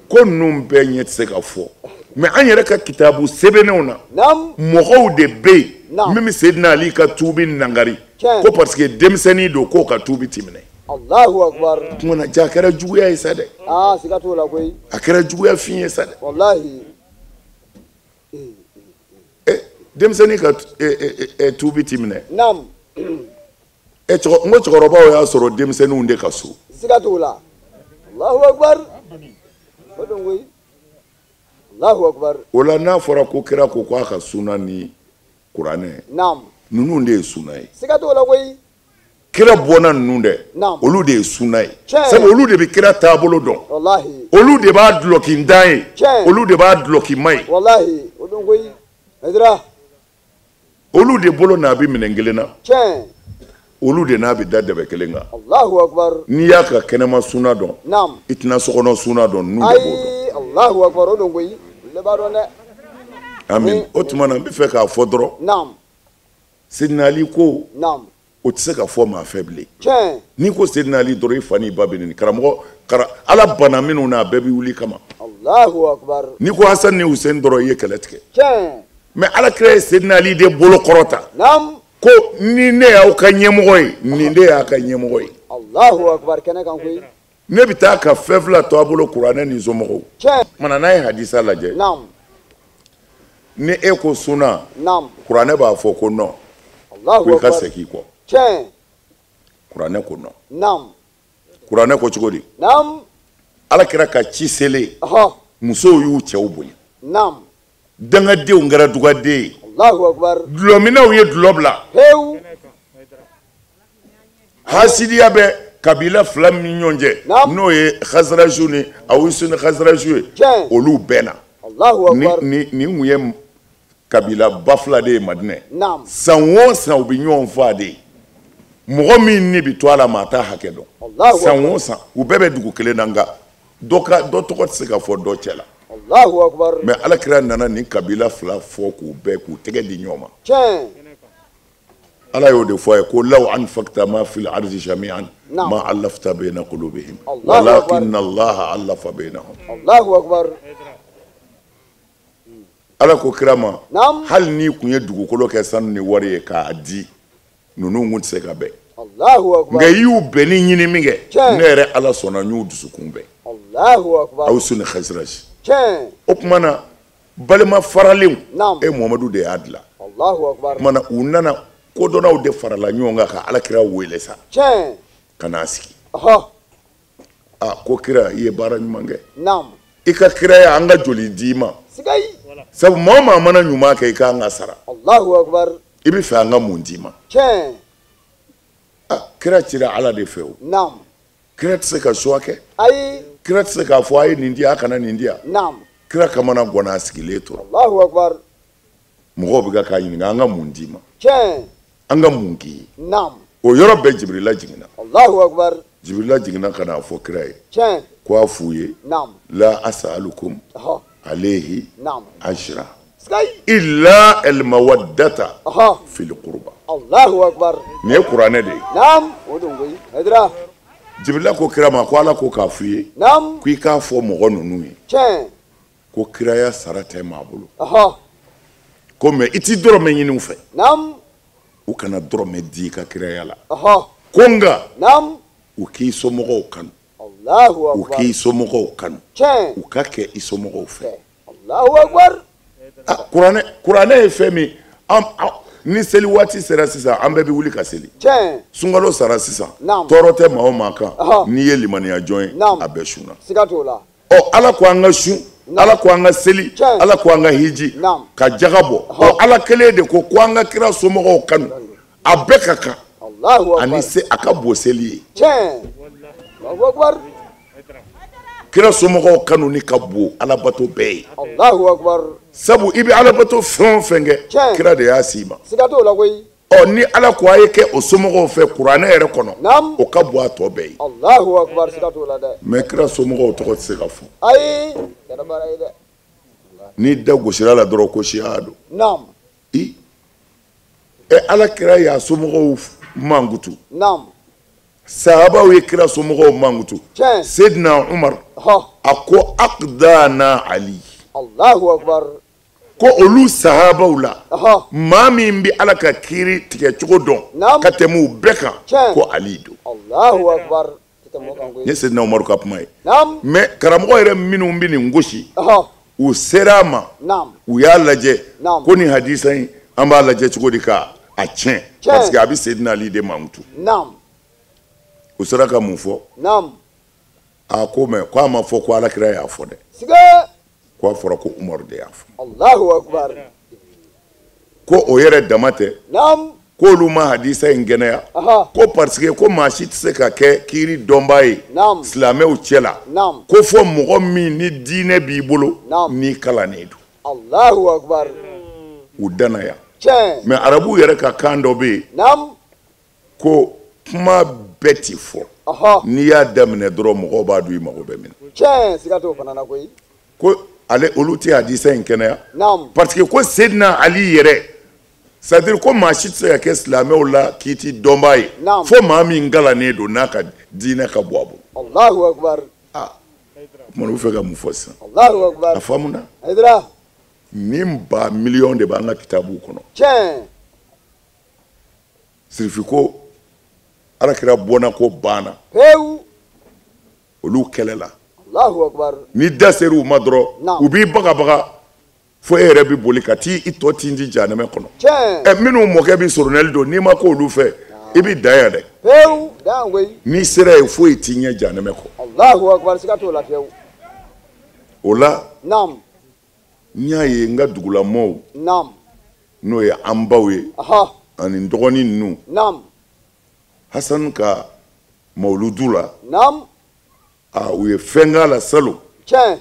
ko ninnu bɛɛ ɲɛ tɛ se ka fɔ mais an yɛrɛ ka kitabu sɛbɛnnenw na Naam. mɔgɔw de bɛ yen Naam. min bɛ Sidina Ali ka tuubi nangari Tiɲɛ. ko parce que denmisɛnnin don k'o ka tuubi ti minɛ Allahu akbar. tuma na ja a kɛra juguya ye sa dɛ Ah, siga t'o la koyi. a kɛra juguya fin ye sa dɛ Wallahi. denmisɛnnin ka tuubi ti minɛ Naam. n ko cɛkɔrɔbaw y'a sɔrɔ denmisɛnninw de ka so Siga t'o la. Allahu akbar. O don koyi. Allahu akbar. o la n'a fɔra ko kira ko k'a ka suna ni kuranɛ Naam. ninnu de ye suna ye Siga t'o la koyi. kira bɔnna ninnu dɛ Naam. olu de ye suna ye Tiɲɛ. sabu olu de bɛ kira taabolo dɔn Wallahi. olu de b'a dulɔki ntan ye Tiɲɛ. olu de b'a dulɔki ma ye Wallahi. O don koyi. Hidra. olu de bolo n'a bɛ minɛn kelen na Tiɲɛ. olu de n'a bɛ da dɛbɛ kelen kan Allahu akbar. n'i y'a ka kɛnɛma suna dɔn Naam. i tɛna sokɔnɔ suna dɔn ninnu de b'o dɔn Ayi. Allahu akbar. O don koyi. Ne b'a dɔn dɛ. amin o tuma na n bɛ fɛ k'a fɔ dɔrɔn Naam. Sidina Ali ko Naam. o tɛ se ka fɔ maa fɛ bilen Tiɲɛ. n'i ko Sidina Ali dɔrɔn i fa n'i ba bɛ nin karamɔgɔ ala bana minnu na a bɛɛ bɛ wuli kama Allahu akbar. n'i ko Hasan ni Hussein dɔrɔn i ye kɛlɛ tigɛ Tiɲɛ. mais Alakira ye Sidina Ali de bolo kɔrɔta Naam. ko ni ne y'aw ka ɲɛmɔgɔ ye nin de y'a ka ɲɛmɔgɔ ye Allahu akbar. Kɛnɛ kan koyi. ne bɛ taa ka fɛn fila to a bolo kuranɛ ni somɔgɔw Tiɲɛ. mana n'a ye hadisa lajɛ Naam. ni e ko suna Naam. kuranɛ b'a fɔ ko non Allahu ko i ka akbar. segin i kɔ Tiɲɛ. kuranɛ ko non Naam. kuranɛ ko cogo di Naam. Alakira ka ci selen Aha. musow y'u cɛw bonya Naam. dangadenw kɛra dugaden ye Allahu akbar. dulɔminɛw ye dulɔ bila Heu. hasidiya bɛ kabila fila min ɲɔgɔn cɛ Naam. n'o ye Khazraju ni Awusu ni Khazraju ye Tiɲɛ. olu bɛɛ na Allahu akbar. nin kun ye kabila ba fila de ye Madinɛ Naam. san o san u bɛ ɲɔgɔn faa de mɔgɔ min ni bi to a la maa t'a hakɛ dɔn Allahu san akbar. o san u bɛɛ bɛ dugu kelen na nka dɔ tɔgɔ tɛ se ka fɔ dɔ cɛ la Allahu akbar. Mais alakira nana nin kabila fila fɔ k'u bɛɛ k'u tɛgɛ di ɲɔgɔn ma. Tiɲɛ. ala y'o de fɔ a ye ko law anfaqta ma fil ardi jami'an ma allafta bayna qulubihim walakinna allaha allafa bainahum. Allahu akbar. ala ko kira ma hali ni kun ye dugukolo kɛ sanu ni wari ye k'a di ninnu kun tɛ se ka bɛn. Allahu akbar. nka i y'u bɛnni ɲini min kɛ ne yɛrɛ ala sɔnna n y'u dusukun bɛn. Allahu akbar. Awusu ni Khazraj. Tiɲɛ. O tuma na balima faralenw Muhamadu de y'a dilan. Allahu akbar. O tuma na u nana kodɔnnaw de farala ɲɔgɔn kan ka alakira wele sa. Tiɲɛ. Ka n'a sigi. Ɔhɔ. Ko kira i ye baara ɲuman kɛ. Naam. I ka kiraya an ka joli d'i ma. Sigayi. Sabu maa o maa mana ɲuman kɛ i k'an ka sara. Allahu akbar. I bɛ fɛ an ka mun d'i ma. Tiɲɛ. Kira cira ala de fɛ o. Naam. Kira tɛ se ka suwa kɛ. Ayi. Kira tɛ se k'a fɔ a ye nin di a kana nin di yan. Naam. Kira kamana gɔnna a sigilen tora. Allahu akbar. Mɔgɔw bɛ k'a ɲininka an ka mun d'i ma. Tiɲɛ. An ka mun k'i ye. Naam. O yɔrɔ bɛɛ Jibirila jiginna. Allahu akbar. Jibirila jiginna ka n'a fɔ kira ye. Tiɲɛ. Ko a f'u ye. Naam. La as'alukum alayhi Naam. ajra. Sigayi. Illa al-mawaddata fil qurba. Allahu akbar. Nin ye kuranɛ de ye. Naam. O don koyi. Hedira. Jibirila ko kira ma ko ala ko k'a f'u ye. Naam. Ko i k'a fɔ mɔgɔ ninnu ye. Tiɲɛ. Ko kiraya sara tɛ maa bolo. Ko mɛ i ti dɔrɔmɛ ɲini u fɛ. Naam. U kana dɔrɔmɛ di i ka kiraya la. Ɔhɔ. Ko nka. Naam. U k'i somɔgɔw kanu. Allahu U akbar. k'i somɔgɔw kanu. Tiɲɛ. U ka kɛ i somɔgɔw fɛ. Allahu akbar. Kuranɛ ye fɛn min ni seli waati sera sisan an bɛɛ bɛ wuli ka seli. Tiɲɛ. Sunkalo sara sisan. Naam. Tɔɔrɔ tɛ maa o maa kan. N'i ye limaniya jɔn ye a bɛɛ sunna. Siga t'o la. Ala ko an ka sun. Ala ko an ka seli. Ala ko an ka hiji. Ka jaga bɔ. Ala kelen de ko an ka kira somɔgɔw kanu. A bɛɛ ka kan. Allahu akbar. Ani a ka bon seli ye. Tiɲɛ. Allahu akbar. Kira somɔgɔw kanu ni ka bon alabato bɛɛ ye. Allahu akbar. Sabu i bɛ alabato fɛn o fɛn kɛ kira de y'a s'i ma. Siga t'o la koyi. Ni ala ko a ye kɛ o somɔgɔw fɛ kuranɛ yɛrɛ kɔnɔ o ka bon a tɔ bɛɛ ye. Allahu akbar. Siga t'o la dɛ. Mais kira somɔgɔw tɔgɔ tɛ se ka fɔ. Ayi. Kɛra baara ye dɛ. N'i da gosira la dɔrɔn ko siya don. Naam. Ala kira y'a somɔgɔw mankutu. Naam. Sahabaw ye kira somɔgɔw mankutu. Tiɲɛ. Seydina Umar a ko aqdana Ali. Allahu akbar. Ko olu sahabaw la maa min bɛ ala ka kiiri tigɛ cogo dɔn ka tɛmɛ u bɛɛ kan ko Ali don. Allahu akbar. N ye Seydina Umaru ka kuma ye. Mais karamɔgɔ yɛrɛ minnu bɛ nin gosi u sera a ma u y'a lajɛ ko nin hadisa in an b'a lajɛ cogo di ka a tiɲɛ parce que a bɛ Seydina Ali de mankutu. U sera ka mun fɔ. Ko mais ko a ma fɔ ko alakira y'a fɔ dɛ. Ko a fɔra ko Umaru de y'a fɔ. Allahu akbar. Ko o yɛrɛ dama tɛ. Ko olu ma hadisa in kɛnɛya. Ko parce que ko maa si tɛ se ka kɛ kiiri dɔnbaa ye silamɛw cɛ la. Ko fɔ mɔgɔ min ni diinɛ b'i bolo n'i kalannen don. Allahu akbar. U danna yan. Tiɲɛ. Mais arabu yɛrɛ ka kan dɔ bɛ yen. Ko kuma bɛɛ ti fɔ. N'i y'a daminɛ dɔrɔn mɔgɔw b'a dɔn i mago bɛ min na. Tiɲɛ. Siga t'o fana na koyi. Ko ale olu tɛ hadisa in kɛnɛya. Parce que ko Seydina Ali yɛrɛ c'est à dire ko maa si tɛ se ka kɛ silamɛw la k'i ti dɔnbaa ye fo maa min kalannen don n'a ka diinɛ ka bɔ a bolo. Allahu akbar. Kuma u fɛ ka mun fɔ sisan. Allahu akbar. A faamuna. Hedira. Nin ba miliyɔn de b'an ka kitabuw kɔnɔ. Tiɲɛ. Sirifi ko alakira bɔnna ko banna. Pewu. Olu kɛlɛ la. Allahu akbar. Ni da sera u ma dɔrɔn u b'i bagabaga fo e yɛrɛ bɛ boli ka t'i tɔ tinti jahanɛmɛ kɔnɔ. Tiɲɛ. Minnu mɔkɛ bɛ soronnɛli don n'i ma ko olu fɛ i bɛ dan yan dɛ. Pewu. Dan koyi. N'i sera yen foyi t'i ɲɛ jahanɛmɛ kɔ. Allahu akbar. Siga t'o la fiyewu. O la. Naam. N y'a ye n ka dugulamɔɔw. Naam. N'o ye an baw ye. Ani n dɔgɔnin ninnu. Naam. Hasani ka mawuludu la. Naam. U ye fɛn k'a la salon. Tiɲɛ.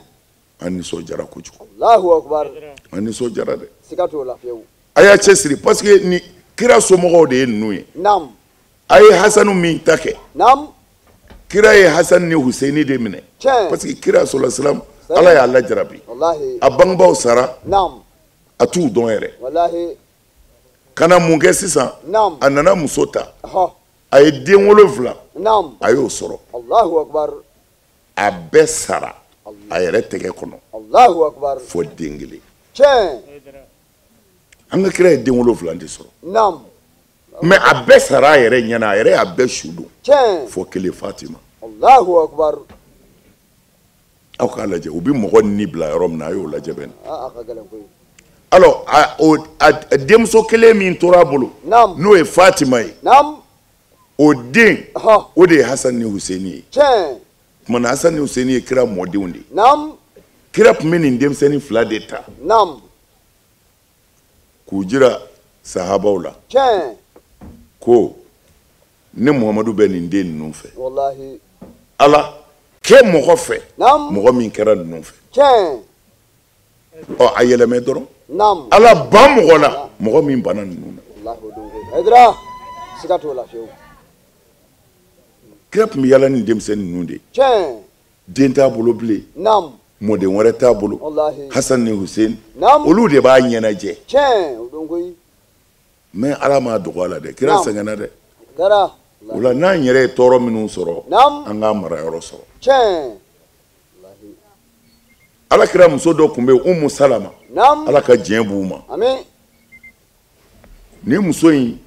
An nisɔndiyara kojugu. Allahu akbar. An nisɔndiyara dɛ. Siga t'o la fiyewu. A y'a cɛsiri parce que ni kira somɔgɔw de ye ninnu ye. Naam. A ye Hasanu min ta kɛ. Naam. Kira ye Hasani ni Huseini de minɛ. Tiɲɛ. Parce que kira sɔlɔ silam ala y'a lajarabi a bangebaaw sara a t'u dɔn yɛrɛ kana mun kɛ sisan a nana muso ta a ye den 7 a y'o sɔrɔ a bɛɛ sara a yɛrɛ tɛgɛ kɔnɔ fo den 1 an ka kira ye den 7 de sɔrɔ mais a bɛɛ sara a yɛrɛ ɲɛna a yɛrɛ y'a bɛɛ su don fo 1 Fatima aw k'a lajɛ u bɛ mɔgɔ ni bila yɔrɔ min na a y'o lajɛ bɛ na alors a denmuso 1 min tora a bolo n'o ye Fatima ye o den o de ye Hasan ni Hussein ye tuma na Hasan ni Hussein ye kira mɔdenw de ye kira tun bɛ nin denmisɛnnin 2 de ta k'u jira sahabaw la ko ne Muhamadu bɛ nin den ninnu fɛ ala kɛ mɔgɔ fɛ mɔgɔ min kɛra ninnu fɛ a yɛlɛmɛ dɔrɔn ala ban mɔgɔ la mɔgɔ min bana ninnu na kira tun bɛ yala ni denmisɛnnin ninnu de den t'a bolo bilen mɔden wɛrɛ t'a bolo Hasan ni Hussein olu de b'a ɲɛnajɛ mais ala m'a dɔgɔ a la dɛ kira sɛgɛnna dɛ o la n'an yɛrɛ ye tɔɔrɔ minnu sɔrɔ an k'a marayɔrɔ sɔrɔ ala kira muso dɔ tun bɛ yen Umu Salama ala ka diɲɛ b'u ma ni muso in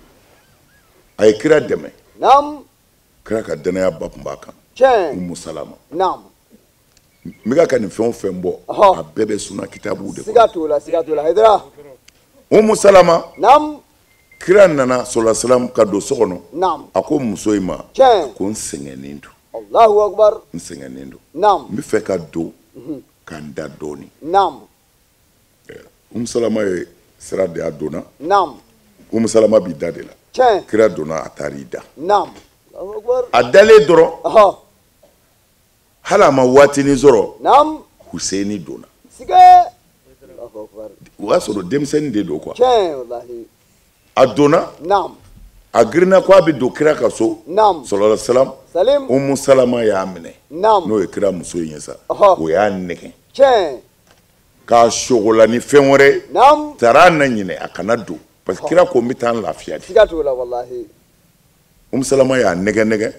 a ye kira dɛmɛ kira ka danaya ba tun b'a kan Umu Salama n bɛ ka nin fɛn o fɛn bɔ a bɛɛ bɛ sunna kitabuw de kɔnɔ Umu Salama kira nana sallallahu alaihi wasallam ka don so kɔnɔ a ko muso in ma ko n sɛgɛnnen don n sɛgɛnnen don n bɛ fɛ ka don ka n da dɔɔni Umu Salama ye sira de a donna Umu Salama b'i da de la kira donna a taara i da a dalen dɔrɔn hali a ma waatinin sɔrɔ Huseini donna o y'a sɔrɔ denmisɛnnin de don quoi a donna a girinna ko a bɛ don kira ka so sallallahu alaihi wasallam Umu Salama y'a minɛ n'o ye kira muso in ye sa o y'a nɛgɛn k'a sogola ni fɛn wɛrɛ taara na ɲinɛ a kana don parce que kira ko n bɛ taa n lafiya de Umu Salama y'a nɛgɛn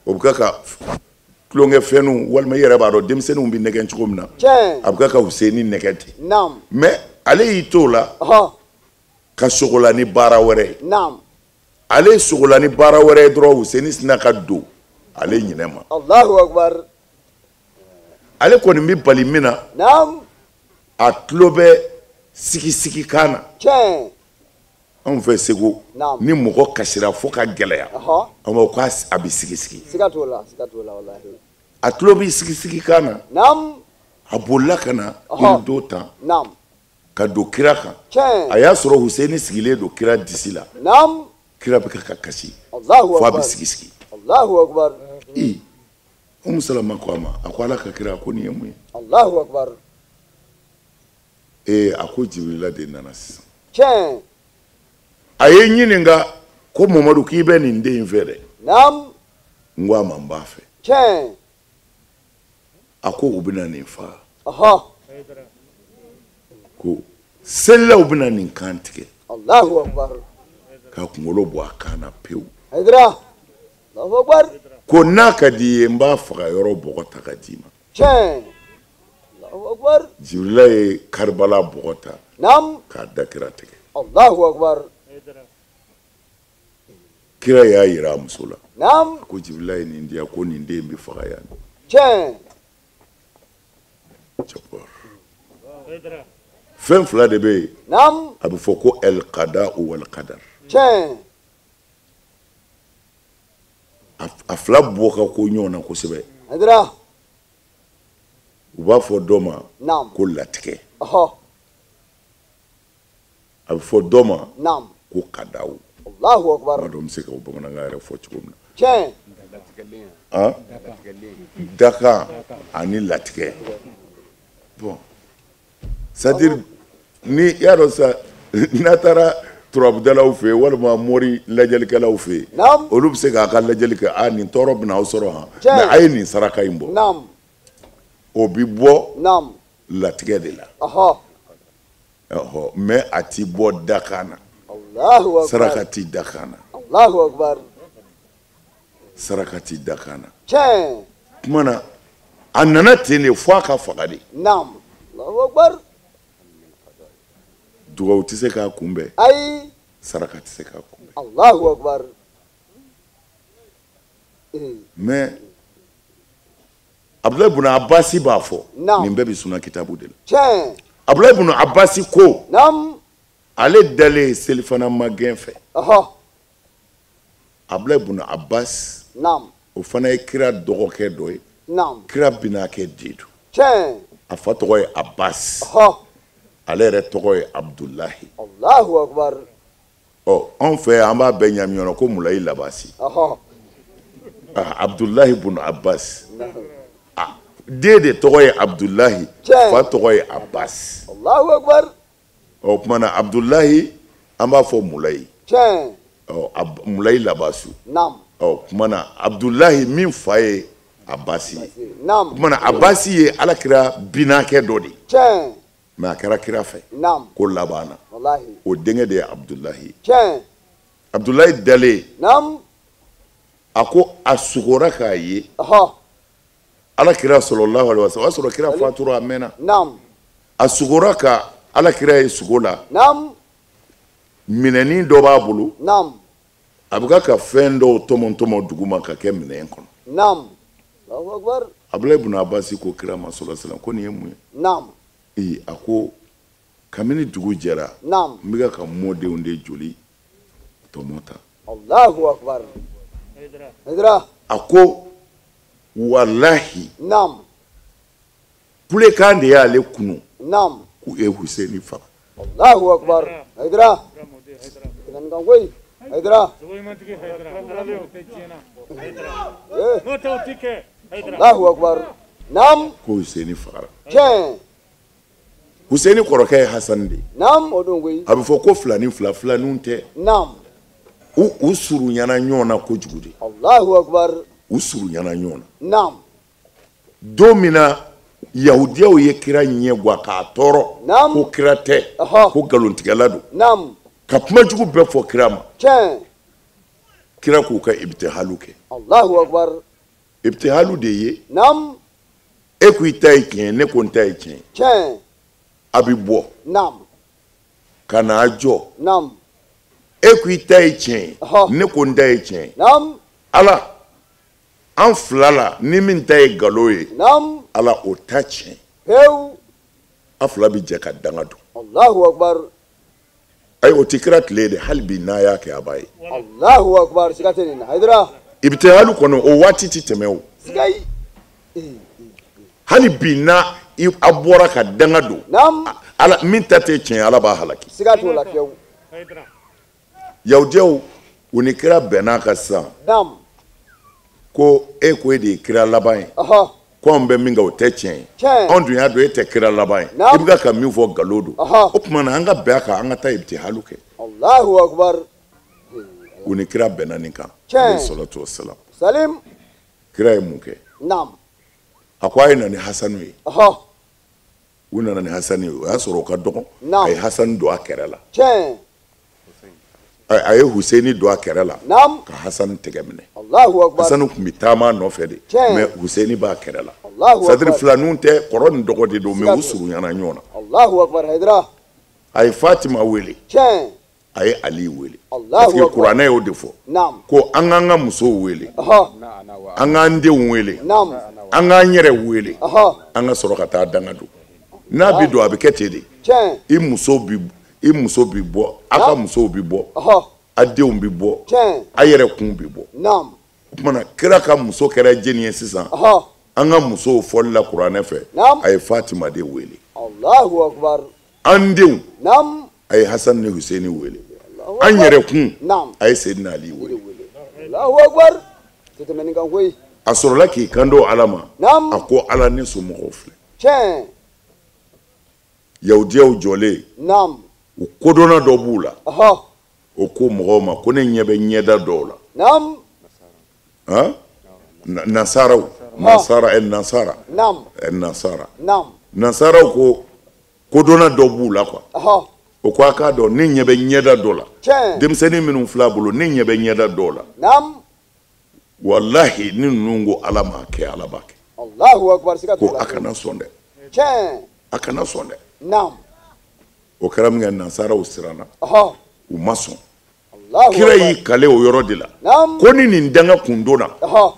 o bɛ kɛ ka tulonkɛ fɛnw walima i yɛrɛ b'a dɔn denmisɛnninw bɛ nɛgɛn cogo min na a bɛ kɛ ka Huseini nɛgɛn ten mais ale y'i to o la ka sogola ni baara wɛrɛ ye ale ye sogola ni baara wɛrɛ ye dɔrɔn Huseini sina ka don ale ɲinɛ ma ale kɔni bɛ bali min na a tulo bɛ sigi kan na anw fɛ Segu ni mɔgɔ kasira fo ka gɛlɛya an b'a fɔ k'a bɛ sigi a tulo bɛ sigi kan na a bolila ka na yirido ta ka don kira kan a y'a sɔrɔ Huseini sigilen don kira disi la kira bɛ ka kasi fo a bɛ sigi Umu Salama ko a ma a ko ala ka kira a ko nin ye mun ye a ko Jibrila de nana sisan a ye ɲininka ko Mamadu k'i bɛ nin den in fɛ dɛ n ko a ma n b'a fɛ a ko u bɛna nin faga ko selilaw bɛna nin kan tigɛ ka kunkolo bɔ a kan na pewu ko n'a ka di ye n b'a faga yɔrɔ bɔgɔ ta ka d'i ma Jibrila ye Karibala bɔgɔ ta k'a da kira tigɛ kira y'a yira a muso la ko Jibrila ye nin di yan ko nin den bɛ faga yan fɛn 2 de bɛ yen a bɛ fɔ ko el qada wal qadar a 2 bɔ ka ko ɲɔgɔn na kosɛbɛ u b'a fɔ dɔ ma ko latigɛ a bɛ fɔ dɔ ma ko kadawu ma dɔn n bɛ se ka o bamanankan yɛrɛ fɔ cogo min na dakan ani latigɛ bon c'est à dire ni y'a dɔn sa n'a taara turabudalaw fɛ yen walima mori lajɛlikɛlaw fɛ yen olu bɛ se k'a ka lajɛli kɛ nin tɔɔrɔ bɛna aw sɔrɔ han mais a ye nin saraka in bɔ o bi bɔ Naam. latigɛ de la. Aha. Mais a ti bɔ dakan na. Allahu akbar. Saraka ti dakan na. Allahu akbar. Saraka ti dakan na. Tiɲɛ. Kuma na a nana ten de fo a ka faga de. Naam. Allahu akbar. Dugawu tɛ se k'a kunbɛn. Ayi. Saraka tɛ se k'a kunbɛn. Allahu akbar. Mais Abdulayi ibn Abbas b'a fɔ. Naam. Nin bɛɛ bɛ suna kitabu de la. Tiɲɛ. Abdulayi ibn Abbas ko. Naam. Ale dalen selifana magɛn fɛ. Aha. Abdulayi ibn Abbas. Naam. O fana ye kira dɔgɔkɛ dɔ ye. Naam. Kira binakɛ den don. Tiɲɛ. A fa tɔgɔ ye Abbas. Aha. Ale yɛrɛ tɔgɔ ye Abdulahi. Allahu akbar. Anw fɛ yan an b'a bɛɛ ɲami ɲɔgɔn na ko Mulayi Labasi. Aha. Abdulahi ibn Abbas. Den de tɔgɔ ye Abdulahi. Tiɲɛ. Fa tɔgɔ ye Abbas. Allahu akbar. O tuma na Abdulahi an b'a fɔ Mulayi. Tiɲɛ. Mulayi Labasu. Naam. O tuma na Abdulahi min fa ye Abbasi ye. Naam. O tuma na Abbasi ye Alakira binakɛ dɔ de ye. Tiɲɛ. Mais a kɛra kira fɛ. Naam. Ko laban na. Wallahi. O denkɛ de ye Abdulahi. Tiɲɛ. Abdulahi dalen. Naam. A ko a sugora k'a ye. Aha. Alakira sallallahu alaihi wasallam. O y'a sɔrɔ kira fatura a mɛnna. Naam. A sugora ka Alakira ye sugo la. Naam. Minɛnin dɔ b'a bolo. Naam. A bɛ ka fɛn dɔw tɔmɔ duguma ka kɛ minɛn kɔnɔ. Naam. Allahu akbar. Abdulayi ibn Abbas ko kira ma sallallahu alaihi wasallam ko nin ye mun ye? Naam. A ko kabini dugu jɛra. Naam. N bɛ ka mɔdenw de joli tɔmɔ ta. Allahu akbar. Haidara. A ko walahi. Naam. Kulekan de y'ale kunu. Naam. K'u ye Huseni faga. Allahu akbar. Haidara. Idan kan koyi. Haidara. Allahu akbar. Naam. Ko Huseni fagara. Tiɲɛ. Huseni kɔrɔkɛ ye Hasan de. Naam o don koyi. A bɛ fɔ ko filanin tɛ. Naam. U surunyana ɲɔgɔn na kojugu de. Allahu akbar. U surunyana ɲɔgɔn na. Naam. Don min na Yahudiyaw ye kira ɲɛ guwa k'a tɔɔrɔ. Naam. Ko kira tɛ. Aha. Ko nkalontigɛla don. Naam. Ka kumajugu bɛɛ fɔ kira ma. Tiɲɛ. Kira k'u ka ibtihalu kɛ. Allahu akbar. Ibtihalu de ye. Naam. E ko i ta ye tiɲɛ ne ko n ta ye tiɲɛ. Tiɲɛ. A bɛ bɔ. Naam. Ka n'a jɔ. Naam. E ko i ta ye tiɲɛ ne ko n ta ye tiɲɛ. Naam. Ala an fila la ni min ta ye nkalon ye. Naam. Ala o ta tiɲɛ. Pewu. A fila bɛ jɛ ka danga dun. Allahu akbar. Ayi o tɛ kira tile de hali bi n'a y'a kɛ a b'a ye. Allahu akbar. Siga tɛ nin na Haidara. Ibtihalu kɔnɔ o waati tɛ tɛmɛ o. Siga yi. Hali bi n'a a bɔra ka danga don. Naam. Ala min ta tɛ tiɲɛ Ala b'a halaki. Siga t'o la fiyewu. Yahudiyaw u ni kira bɛnna kan sisan. Naam. Ko e ko e de ye kira laban ye. Aha. Ko anw bɛ min kɛ o tɛ tiɲɛ ye. Tiɲɛ. Anw dun y'a dɔn e tɛ kira laban ye. Naam. I bɛ ka min fɔ nkalon don. Aha. O tuma na an ka bɛn a kan an ka taa ibtihalu kɛ. Allahu akbar. U ni kira bɛnna nin kan. Tiɲɛ. Alayhi salatu wassalam. Salim. Kira ye mun kɛ? Naam. A ko a ye na ni Hasanu ye. Aha. U nana ni Hasanu ye o y'a sɔrɔ o ka dɔgɔn. Naam. A ye Hasanu don a kɛrɛ la. Tiɲɛ. A ye Huseni don a kɛrɛ la. Naam. Ka Hasanu tɛgɛ minɛ. Allahu akbar. Hasanu tun bɛ taama nɔfɛ de. Tiɲɛ. Mais Huseni b'a kɛrɛ la. Allahu akbar. C'est à dire filaninw tɛ kɔrɔ ni dɔgɔ de don mais u surunyana ɲɔgɔn na. Allahu akbar Haidara. A ye Fatima wele. Tiɲɛ. A ye Ali wele. Allahu Parce que akbar. kuranɛ y'o de fɔ. Naam. Ko an k'an ka musow wele. Aha. An k'an denw wele. Naam. An k'an yɛrɛ wele. Aha. An ka sɔrɔ ka taa danga don. N'a bi don a bɛ kɛ ten de. Tiɲɛ. I muso bi bɔ. A ka musow bi bɔ. Aha. A denw bi bɔ. Tiɲɛ. A yɛrɛ kun bi bɔ. Naam. O kumana kira ka muso kɛra jeni ye sisan. Aha. An ka musow fɔli la kuranɛ fɛ. Naam. A ye Fatima de wele. Allahu akbar. An denw. Naam. A ye Hasan ni Huseni wele. An yɛrɛ kun. Naam. A ye Seydina Ali wele. Allahu akbar. Tɛ tɛmɛ nin kan koyi. A sɔrɔla k'i kanto Ala ma. Naam. A ko Ala ne somɔgɔw filɛ. Tiɲɛ. Yahudiyaw jɔlen. Naam. U kodɔnna dɔ b'u la. Aha. O ko mɔgɔw ma ko ne ɲɛ bɛ ɲɛda dɔw la. Naam. Han? Nasaraw. nasara nasara Naam. nasara Naam. nasara ko donna dɔ b'u la quoi o ko a k'a dɔn ne ɲɛ bɛ ɲɛda dɔ la denmisɛnnin minnu filɛ a bolo ne ɲɛ bɛ ɲɛda dɔw la Naam. wallahi ni ninnu ko ala m'a kɛ ala b'a kɛ Allahu akbar sika ko a kana sɔn dɛ a kana sɔn dɛ Naam. o kɛra min kɛ nasaraw siranna u ma sɔn Allahu kira y'i kale o yɔrɔ de la Naam. ko ni nin danga kun donna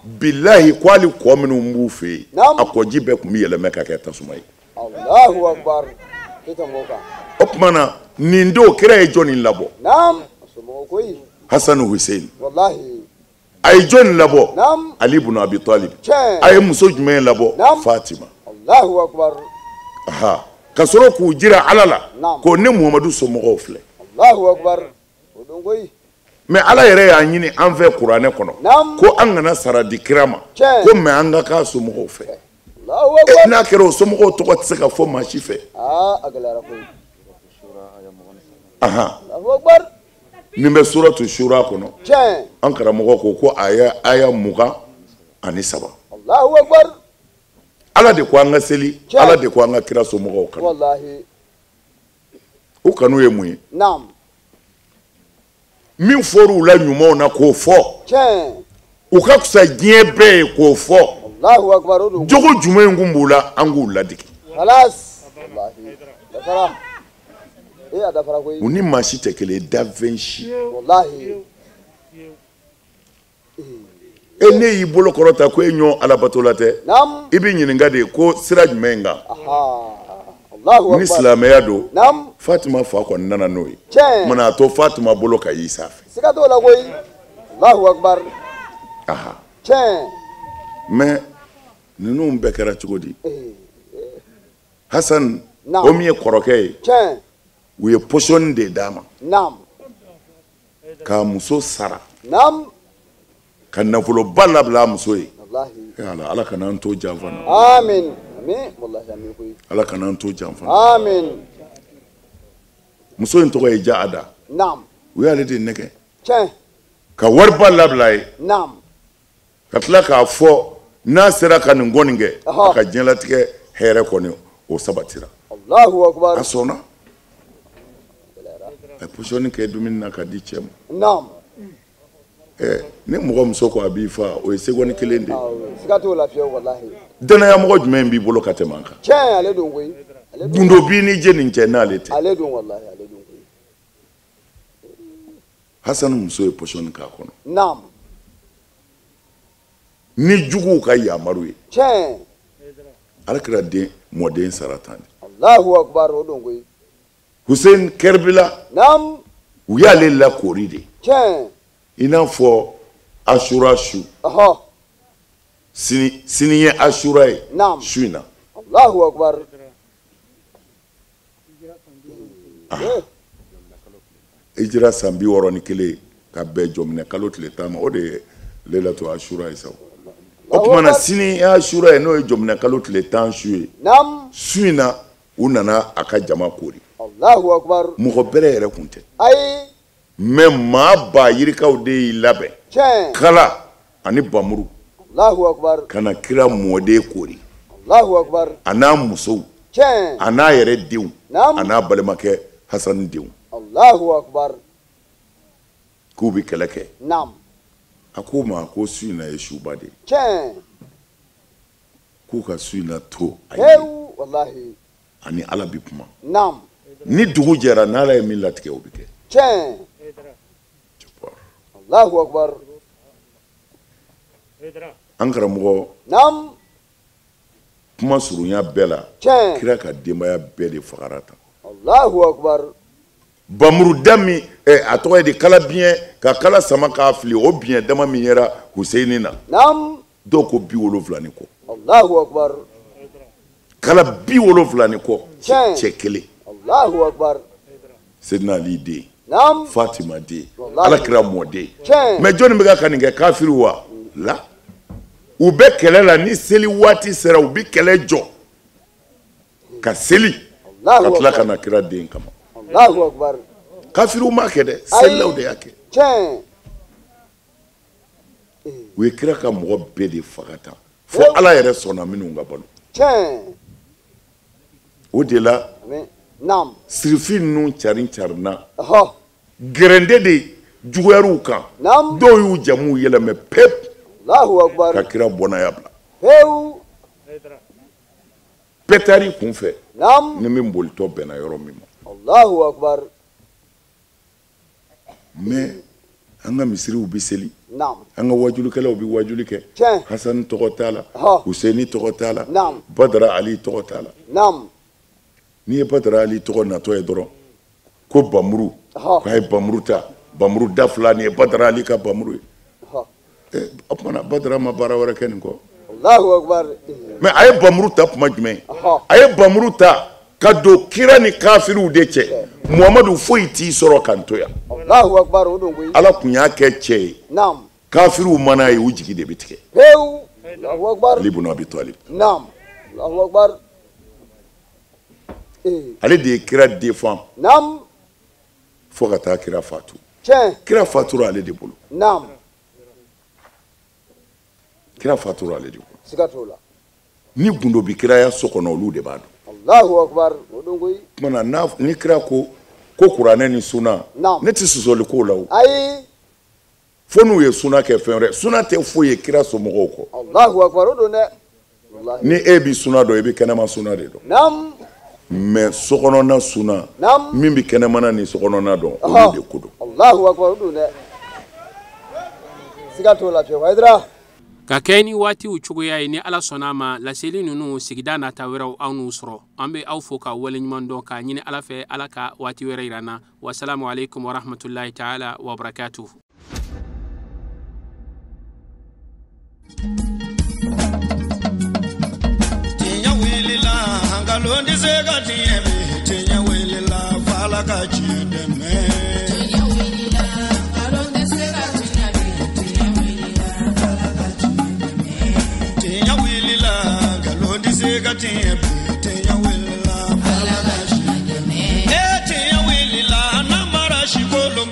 billahi ko hali kɔ minnu b'u fɛ yen a kɔji bɛɛ tun bɛ yɛlɛmɛ ka kɛ tasuma ye Allahu akbar ita moka o tuma na nin don kira ye jɔnni labɔ Naam. Asomɔgɔ koyi Hasan Hussein wallahi a ye jɔnni labɔ Naam. Ali ibn Abi Talib Tiɲɛ. a ye muso jumɛn labɔ Fatima Allahu akbar ka sɔrɔ k'u jira ala la Naam. ko ne Muhamadu somɔgɔw filɛ Allahu akbar o don koyi mais ala yɛrɛ y'a ɲini an fɛ kuranɛ kɔnɔ Naam. ko an kana sara di kira ma Tiɲɛ. ko mais an ka k'a somɔgɔw fɛ Allahu akbar n'a kɛra o somɔgɔw tɔgɔ tɛ se ka fɔ maa si fɛ a gɛlɛyara koyi Allahu akbar nin bɛ suratu shura kɔnɔ Tiɲɛ. an karamɔgɔ ko aya 23 Allahu akbar ala de ko an ka seli ala de ko an ka kira somɔgɔw kanu wallahi u kanu ye mun ye Naam. min fɔr'u la ɲumanw na k'o fɔ Tiɲɛ. u ka fisa diɲɛ bɛɛ ye k'o fɔ Allahu akbar o don jogo jumɛn kun b'u la an k'u ladigi Khalas wallahi dafara a dafara koyi u ni maa si tɛ kelen ye danfɛn si wallahi ne y'i bolo kɔrɔta ko e ɲɔ alabatola tɛ Naam. i bɛ ɲininka de ko sira jumɛn kan Allahu akbar ni silamɛya don Naam. Fatima fa kɔni nana n'o ye Tiɲɛ. mana a to Fatima bolo ka y'i sanfɛ Siga t'o la koyi Allahu akbar Tiɲɛ. mais ninnu bɛɛ kɛra cogo di Hasan o min ye kɔrɔkɛ ye Tiɲɛ. u ye pɔsɔni de d'a ma Naam. k'a muso sara Naam. ka nafoloba labila a muso ye wallahi ala kana an to janfa na amin amin wallahi amin koyi ala kana an to janfa na amin muso in tɔgɔ ye Jaada Naam. u y'ale de nɛgɛ Tiɲɛ. ka wariba labila ye Naam. ka tila k'a fɔ n'a sera ka nin kɔni kɛ a ka diɲɛlatigɛ hɛrɛ kɔni o sabatira Allahu akbar a sɔnna a ye pɔsɔni kɛ dumuni na ka di cɛ ma Naam. ni mɔgɔ muso ko a b'i fa o ye segɔni kelen de ye Siga t'o la fiyewu wallahi danaya mɔgɔ jumɛn b'i bolo ka tɛmɛ an kan Tiɲɛ ale don koyi gundo b'i ni jɛ nin cɛ n'ale tɛ ale don wallahi ale don koyi Hasan muso ye pɔsɔni k'a kɔnɔ Naam. ni juguw ka yamaru ye Tiɲɛ. alakira den mɔden sara tan de Allahu akbar o don koyi Hussein Kɛrbila Naam. u y'ale lakori de Tiɲɛ. i n'a fɔ Ashura su sini ye Ashura ye Naam. su in na Allahu akbar hijira san 61 ka bɛn jɔminɛ kalo tile 10 ma o de ye Lailatu Ashura ye sa o tuma na sini ye Ashura ye n'o ye jɔminɛ kalo tile 10 su ye Naam. su in na u nana a ka jama kori Allahu akbar mɔgɔ bɛrɛ yɛrɛ kun tɛ ayi mais maa ba yirikaw de y'i labɛn Tiɲɛ. kala ani bamuru Allahu akbar ka na kira mɔden kori Allahu akbar a n'a musow Tiɲɛ. a n'a yɛrɛ denw Naam. a n'a balimakɛ Hasan denw Allahu akbar k'u bɛ kɛlɛ kɛ Naam. a k'u ma ko su in na ye suba de ye Tiɲɛ. k'u ka su in na to a ye Hewu wallahi ani ala bɛ kuma Naam. ni dugu jɛra n'ala ye min latigɛ o bɛ kɛ Tiɲɛ. Allahu akbar an karamɔgɔ Naam. kuma surunya bɛɛ la Tiɲɛ. kira ka denbaya bɛɛ de fagara tan Allahu akbar bamuruda min a tɔgɔ ye di kala biɲɛ ka kala sama k'a fili o biɲɛ dama min yera Huseini na Naam. dɔw ko 70 ni kɔ Allahu akbar kala 70 ni kɔ Tiɲɛ. cɛ kelen Allahu akbar Sedina Ali den Naam. Fatima den Wallahi. alakira mɔden Tiɲɛ. mais jɔnni bɛ ka nin kɛ kafiri wa la u bɛ kɛlɛ la ni seli waati sera u bɛ kɛlɛ jɔ ka seli ka tila ka na kira den kama Allahu akbar kafiriw m'a kɛ dɛ selilaw de y'a kɛ Tiɲɛ. u ye kira ka mɔgɔ bɛɛ de faga tan fo ala yɛrɛ sɔnna minnu ka balo o de la sirifin ninnu carin-carinna gɛrɛnde de juguyar'u kan dɔw y'u jamuw yɛlɛmɛ pep ka kira bɔnaya bila pɛtari kun fɛ ni min bolitɔ bɛnna yɔrɔ min ma mais an ka misiriw bi seli an ka wajulikɛlaw bi wajuli kɛ Hasani tɔgɔ t'a la Huseini tɔgɔ t'a la Badara Ali tɔgɔ t'a la n'i ye Badara Ali tɔgɔ natɔ ye dɔrɔn ko bamuru k'a ye bamuru ta bamuru da fila nin ye Badara Ali ka bamuru ye o tumana Badara ma baara wɛrɛ kɛ nin kɔ mais a ye bamuru ta tuma jumɛn a ye bamuru ta ka don kira ni kafiriw de cɛ Muhamadu foyi t'i sɔrɔ kan to yan ala kun y'a kɛ cɛ ye kafiriw mana ye u jigi de bɛ tigɛ Ali ibn Abi Talib ale de ye kira défend fo ka taa kira fatu kira fatura ale de bolo kira fatura ale de bolo ni gundo bi kira ya so kɔnɔ olu de b'a dɔn mana ni kira ko kuranɛ ni suna ne tɛ sɔsɔli ko la o fo n'u ye suna kɛ fɛn wɛrɛ suna tɛ foyi ye kira somɔgɔw kɔ ni e bi suna dɔn i bɛ kɛnɛma suna de dɔn mais sokɔnɔna suna min bɛ kɛnɛmana ni sokɔnɔna dɔn olu de ko dɔn ka kɛ ni waatiw cogoya ye ni ala sɔnna ma laseli ninnu sigida nata wɛrɛw aw n'u sɔrɔ an bɛ aw fo ka waleɲuman dɔn k'a ɲini ala fɛ ala ka waati wɛrɛ yira n na wasalamu alaikum warahmatulahi taala wabarakatuh. Namara shikolo